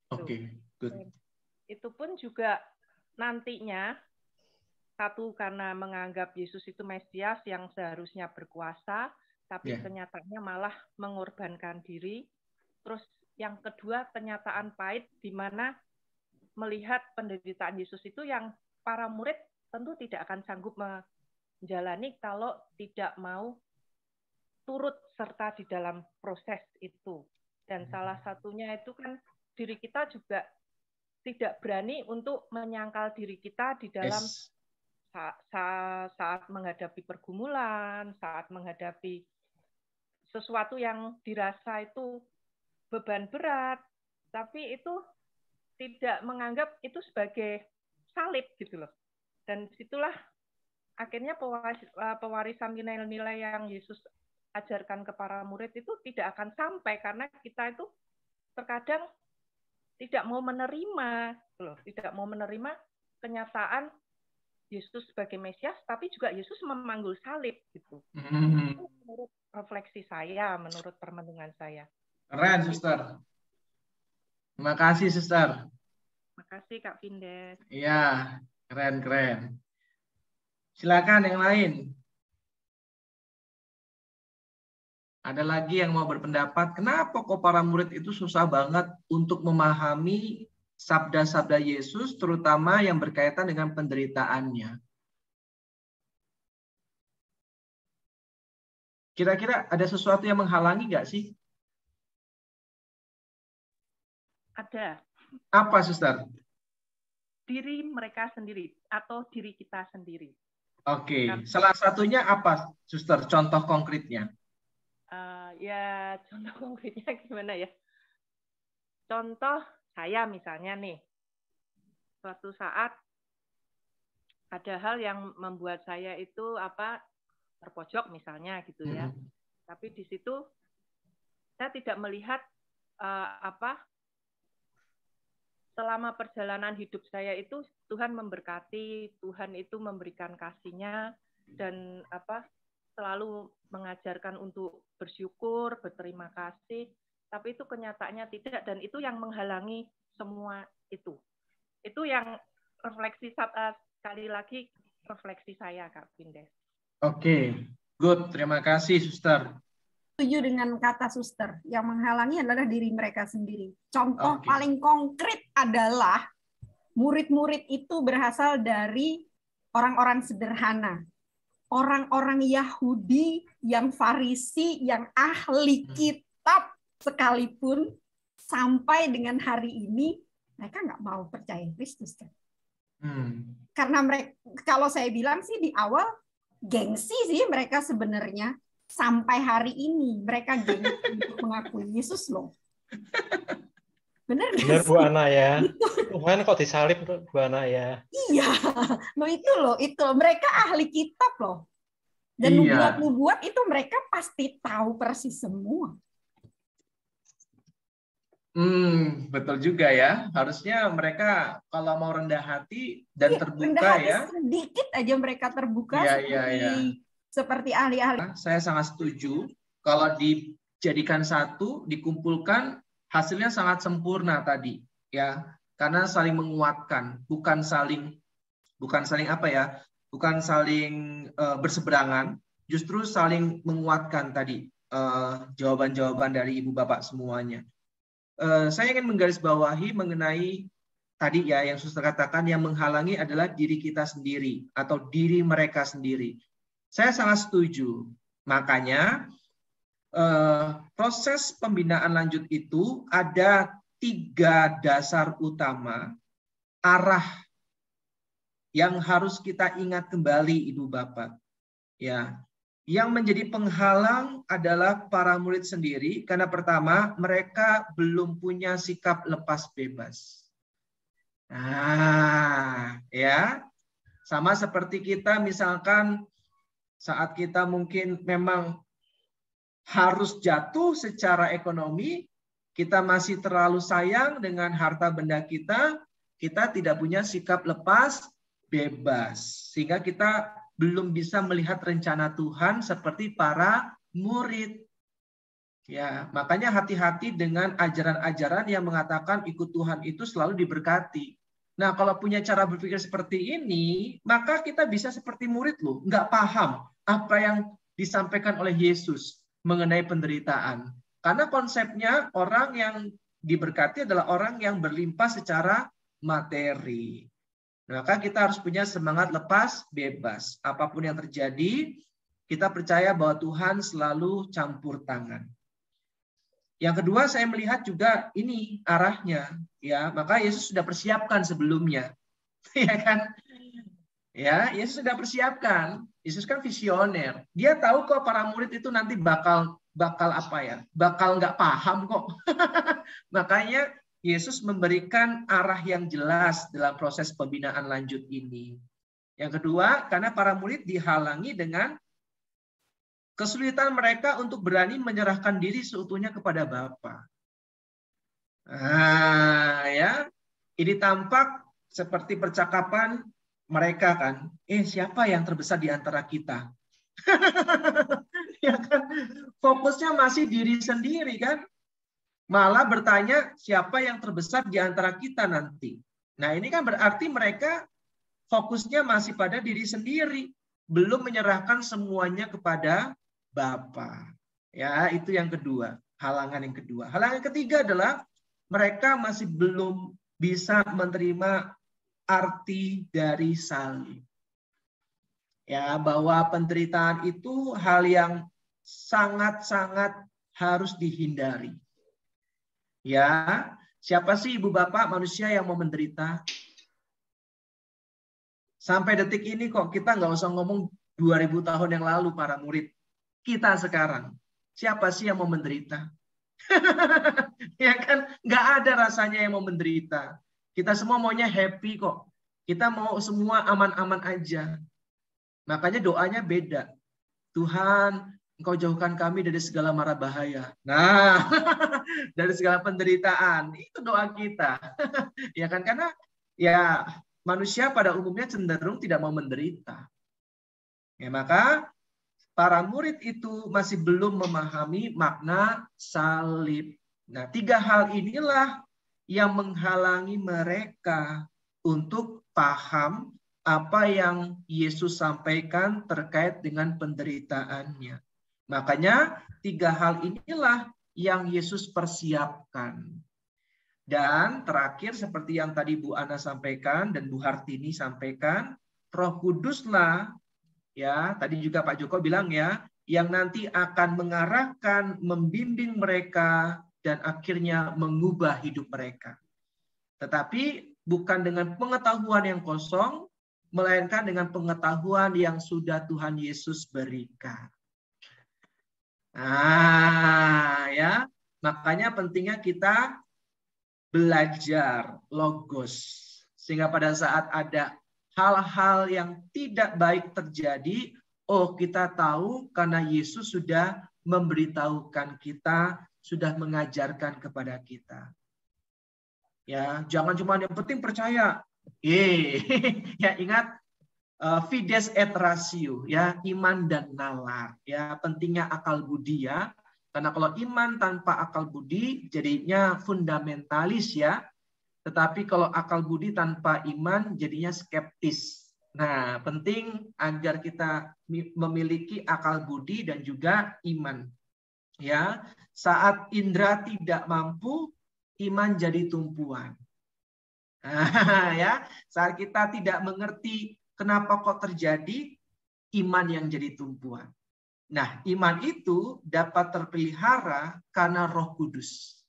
Oke, good. Itu pun juga nantinya, satu karena menganggap Yesus itu Mesias yang seharusnya berkuasa, tapi kenyataannya malah mengorbankan diri. Terus yang kedua, kenyataan pahit di mana melihat penderitaan Yesus itu yang para murid tentu tidak akan sanggup menjalani kalau tidak mau turut serta di dalam proses itu. Dan salah satunya itu kan diri kita juga tidak berani untuk menyangkal diri kita di dalam saat menghadapi pergumulan, saat menghadapi sesuatu yang dirasa itu beban berat, tapi itu tidak menganggap itu sebagai salib gitu loh. Dan situlah akhirnya pewarisan nilai-nilai yang Yesus ajarkan ke para murid itu tidak akan sampai karena kita itu terkadang tidak mau menerima loh, tidak mau menerima kenyataan Yesus sebagai Mesias, tapi juga Yesus memanggul salib gitu. Itu menurut refleksi saya, menurut permenungan saya. Keren, Suster. Terima kasih, Suster. Terima kasih, Kak Vindes. Iya, keren. Silakan yang lain. Ada lagi yang mau berpendapat, kenapa kok para murid itu susah banget untuk memahami sabda-sabda Yesus, terutama yang berkaitan dengan penderitaannya? Kira-kira ada sesuatu yang menghalangi nggak sih? Ada. Apa, Suster? Diri mereka sendiri atau diri kita sendiri. Oke, salah satunya apa, Suster? Contoh konkretnya? Ya, contoh konkretnya gimana ya? Contoh saya misalnya nih, suatu saat ada hal yang membuat saya itu terpojok misalnya gitu ya. Tapi di situ saya tidak melihat selama perjalanan hidup saya itu Tuhan memberkati, Tuhan itu memberikan kasih-Nya dan selalu mengajarkan untuk bersyukur, berterima kasih, tapi itu kenyataannya tidak, dan itu yang menghalangi semua itu. Itu yang refleksi sekali lagi refleksi saya, Kak Vindes. Oke, good. Terima kasih, Suster. Setuju dengan kata Suster, yang menghalangi adalah diri mereka sendiri. Contoh paling konkret adalah murid-murid itu berasal dari orang-orang sederhana. Orang-orang Yahudi yang Farisi, yang ahli kitab sekalipun, sampai dengan hari ini mereka nggak mau percaya Kristus. Karena mereka, kalau saya bilang sih di awal gengsi sih mereka sebenarnya, sampai hari ini mereka gengsi untuk mengakui Yesus loh. Benar Bu Ana ya. Tuhan kok disalib Bu Ana ya. Iya, itu mereka ahli kitab loh. Dan nubuat itu mereka pasti tahu persis semua. Betul juga ya. Harusnya mereka kalau mau rendah hati dan terbuka rendah hati ya. Sedikit aja mereka terbuka seperti ahli-ahli. Saya sangat setuju. Kalau dijadikan satu, dikumpulkan, hasilnya sangat sempurna tadi, ya. Karena saling menguatkan, bukan saling berseberangan, justru saling menguatkan tadi jawaban-jawaban dari Ibu Bapak semuanya. Saya ingin menggarisbawahi mengenai tadi ya yang Suster katakan, yang menghalangi adalah diri kita sendiri atau diri mereka sendiri. Saya sangat setuju. Makanya proses pembinaan lanjut itu ada 3 dasar utama arah yang harus kita ingat kembali, Ibu Bapak. Ya, yang menjadi penghalang adalah para murid sendiri karena pertama mereka belum punya sikap lepas bebas. Ya, sama seperti kita misalkan saat kita mungkin memang harus jatuh secara ekonomi, kita masih terlalu sayang dengan harta benda kita tidak punya sikap lepas bebas. Sehingga kita belum bisa melihat rencana Tuhan seperti para murid. Ya, makanya hati-hati dengan ajaran-ajaran yang mengatakan ikut Tuhan itu selalu diberkati. Nah, kalau punya cara berpikir seperti ini, maka kita bisa seperti murid loh, nggak paham apa yang disampaikan oleh Yesus mengenai penderitaan. Karena konsepnya orang yang diberkati adalah orang yang berlimpah secara materi. Maka kita harus punya semangat lepas bebas. Apapun yang terjadi, kita percaya bahwa Tuhan selalu campur tangan. Yang kedua, saya melihat juga ini arahnya, ya. Maka Yesus sudah persiapkan sebelumnya, ya kan? Ya, Yesus sudah persiapkan. Yesus kan visioner. Dia tahu kok para murid itu nanti bakal apa ya? Bakal nggak paham kok. Makanya Yesus memberikan arah yang jelas dalam proses pembinaan lanjut ini. Yang kedua, karena para murid dihalangi dengan kesulitan mereka untuk berani menyerahkan diri seutuhnya kepada Bapa. Nah, ya, ini tampak seperti percakapan mereka kan. Siapa yang terbesar di antara kita? Ya kan? Fokusnya masih diri sendiri kan? Malah bertanya siapa yang terbesar di antara kita nanti. Nah, ini kan berarti mereka fokusnya masih pada diri sendiri, belum menyerahkan semuanya kepada Bapa. Ya, itu yang kedua, halangan yang kedua. Halangan yang ketiga adalah mereka masih belum bisa menerima arti dari salib. Ya, bahwa penderitaan itu hal yang sangat-sangat harus dihindari. Ya, siapa sih ibu bapak manusia yang mau menderita? Sampai detik ini kok kita nggak usah ngomong 2000 tahun yang lalu para murid. Kita sekarang, siapa sih yang mau menderita? Ya kan, nggak ada rasanya yang mau menderita. Kita semua maunya happy kok. Kita mau semua aman-aman aja. Makanya doanya beda. Tuhan, Engkau jauhkan kami dari segala mara bahaya. Nah, dari segala penderitaan. Itu doa kita. Ya kan, karena ya manusia pada umumnya cenderung tidak mau menderita. Ya, maka para murid itu masih belum memahami makna salib. Nah, 3 hal inilah yang menghalangi mereka untuk paham apa yang Yesus sampaikan terkait dengan penderitaannya. Makanya 3 hal inilah yang Yesus persiapkan. Dan terakhir seperti yang tadi Bu Ana sampaikan dan Bu Hartini sampaikan, Roh Kuduslah, ya, tadi juga Pak Joko bilang ya, yang nanti akan mengarahkan, membimbing mereka, dan akhirnya mengubah hidup mereka. Tetapi bukan dengan pengetahuan yang kosong, melainkan dengan pengetahuan yang sudah Tuhan Yesus berikan. Nah, ya, makanya pentingnya kita belajar logos. Sehingga pada saat ada hal-hal yang tidak baik terjadi, kita tahu karena Yesus sudah memberitahukan kita, sudah mengajarkan kepada kita. Ya, jangan cuma yang penting percaya. Ya, ingat fides et ratio, ya, iman dan nalar. Ya, pentingnya akal budi ya. Karena kalau iman tanpa akal budi jadinya fundamentalis ya. Tetapi kalau akal budi tanpa iman jadinya skeptis. Nah, penting agar kita memiliki akal budi dan juga iman. Ya, saat indera tidak mampu, iman jadi tumpuan. Nah, ya, saat kita tidak mengerti kenapa kok terjadi, iman yang jadi tumpuan. Nah, iman itu dapat terpelihara karena Roh Kudus.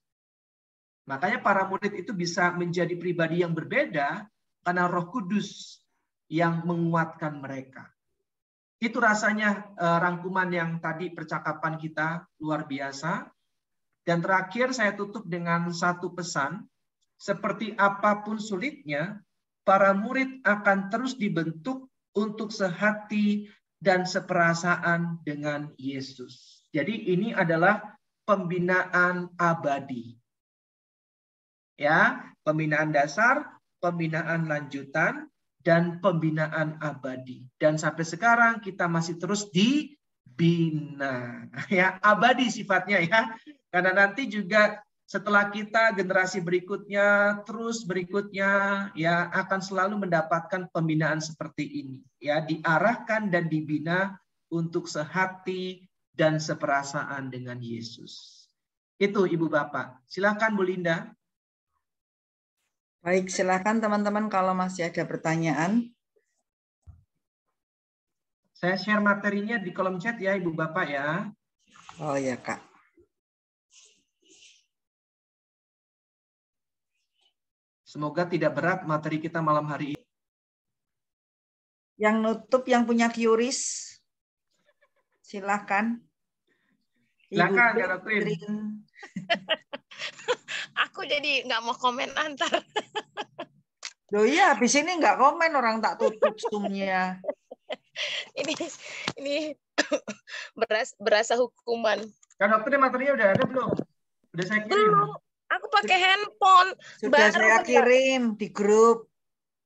Makanya para murid itu bisa menjadi pribadi yang berbeda karena Roh Kudus yang menguatkan mereka. Itu rasanya rangkuman yang tadi percakapan kita luar biasa. Dan terakhir saya tutup dengan satu pesan. Seperti apapun sulitnya, para murid akan terus dibentuk untuk sehati dan seperasaan dengan Yesus. Jadi ini adalah pembinaan abadi. Ya, pembinaan dasar, pembinaan lanjutan, dan pembinaan abadi. Dan sampai sekarang kita masih terus dibina. Ya, abadi sifatnya ya. Karena nanti juga setelah kita generasi berikutnya, terus berikutnya ya akan selalu mendapatkan pembinaan seperti ini. Ya, diarahkan dan dibina untuk sehati dan seperasaan dengan Yesus. Itu Ibu Bapak. Silakan Bu Linda. Baik, silakan teman-teman kalau masih ada pertanyaan. Saya share materinya di kolom chat ya Ibu Bapak ya. Oh ya Kak. Semoga tidak berat materi kita malam hari ini. Yang nutup yang punya QRIS, silakan. Silakan Kak Doktrin. Aku jadi nggak mau komen antar. Loh iya, habis ini nggak komen orang tak tutup Zoom-nya. ini berasa hukuman. Kak Doktrin materinya udah ada belum? Udah saya kirim. Belum. Aku pakai handphone. Sudah saya kirim di grup.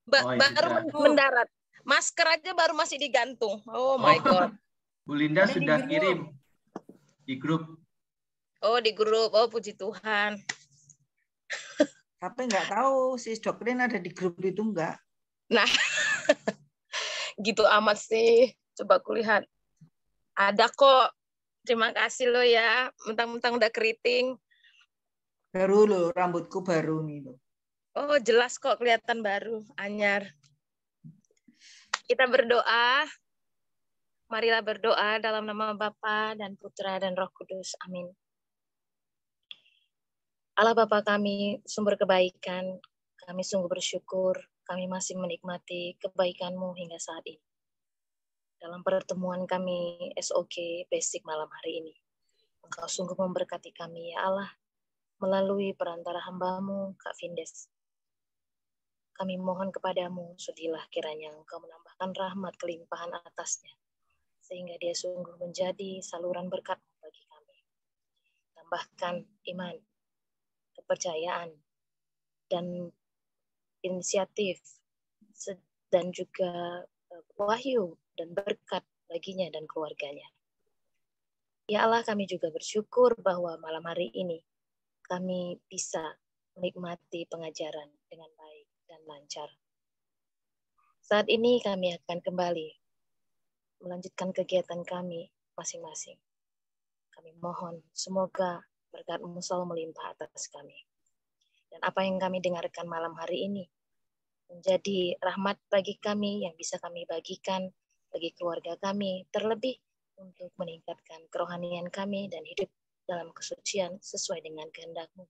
Baru mendarat. Masker aja baru masih digantung. Oh my God. Bu Linda sudah kirim di grup. Oh di grup. Oh puji Tuhan. Tapi nggak tahu sis Doktrin ada di grup itu enggak. Nah, gitu amat sih. Coba aku lihat. Ada kok. Terima kasih lo ya. Mentang-mentang udah keriting. Baru loh, rambutku baru nih loh. Oh jelas kok kelihatan baru, anyar. Kita berdoa. Marilah berdoa dalam nama Bapa dan Putra dan Roh Kudus. Amin. Allah Bapa kami, sumber kebaikan, kami sungguh bersyukur, kami masih menikmati kebaikan-Mu hingga saat ini. Dalam pertemuan kami SOK Basic malam hari ini, Engkau sungguh memberkati kami, ya Allah, melalui perantara hamba-Mu, Kak Vindes. Kami mohon kepadamu, sudilah kiranya Engkau menambahkan rahmat kelimpahan atasnya, sehingga dia sungguh menjadi saluran berkat-Mu bagi kami. Tambahkan iman, kepercayaan, dan inisiatif, dan juga wahyu dan berkat baginya dan keluarganya. Ya Allah, kami juga bersyukur bahwa malam hari ini kami bisa menikmati pengajaran dengan baik dan lancar. Saat ini kami akan kembali melanjutkan kegiatan kami masing-masing. Kami mohon semoga berkat-Mu selalu melimpah atas kami. Dan apa yang kami dengarkan malam hari ini menjadi rahmat bagi kami yang bisa kami bagikan bagi keluarga kami, terlebih untuk meningkatkan kerohanian kami dan hidup dalam kesucian sesuai dengan kehendak-Mu,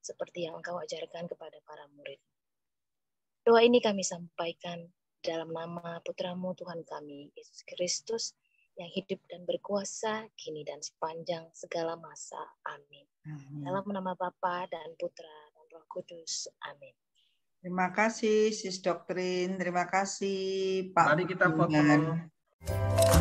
seperti yang Engkau ajarkan kepada para murid. Doa ini kami sampaikan dalam nama Putra-Mu Tuhan kami, Yesus Kristus, yang hidup dan berkuasa kini dan sepanjang segala masa. Amin. Dalam nama Bapa dan Putra dan Roh Kudus. Amin. Terima kasih Sis Doktrin, terima kasih Pak. Mari kita foto.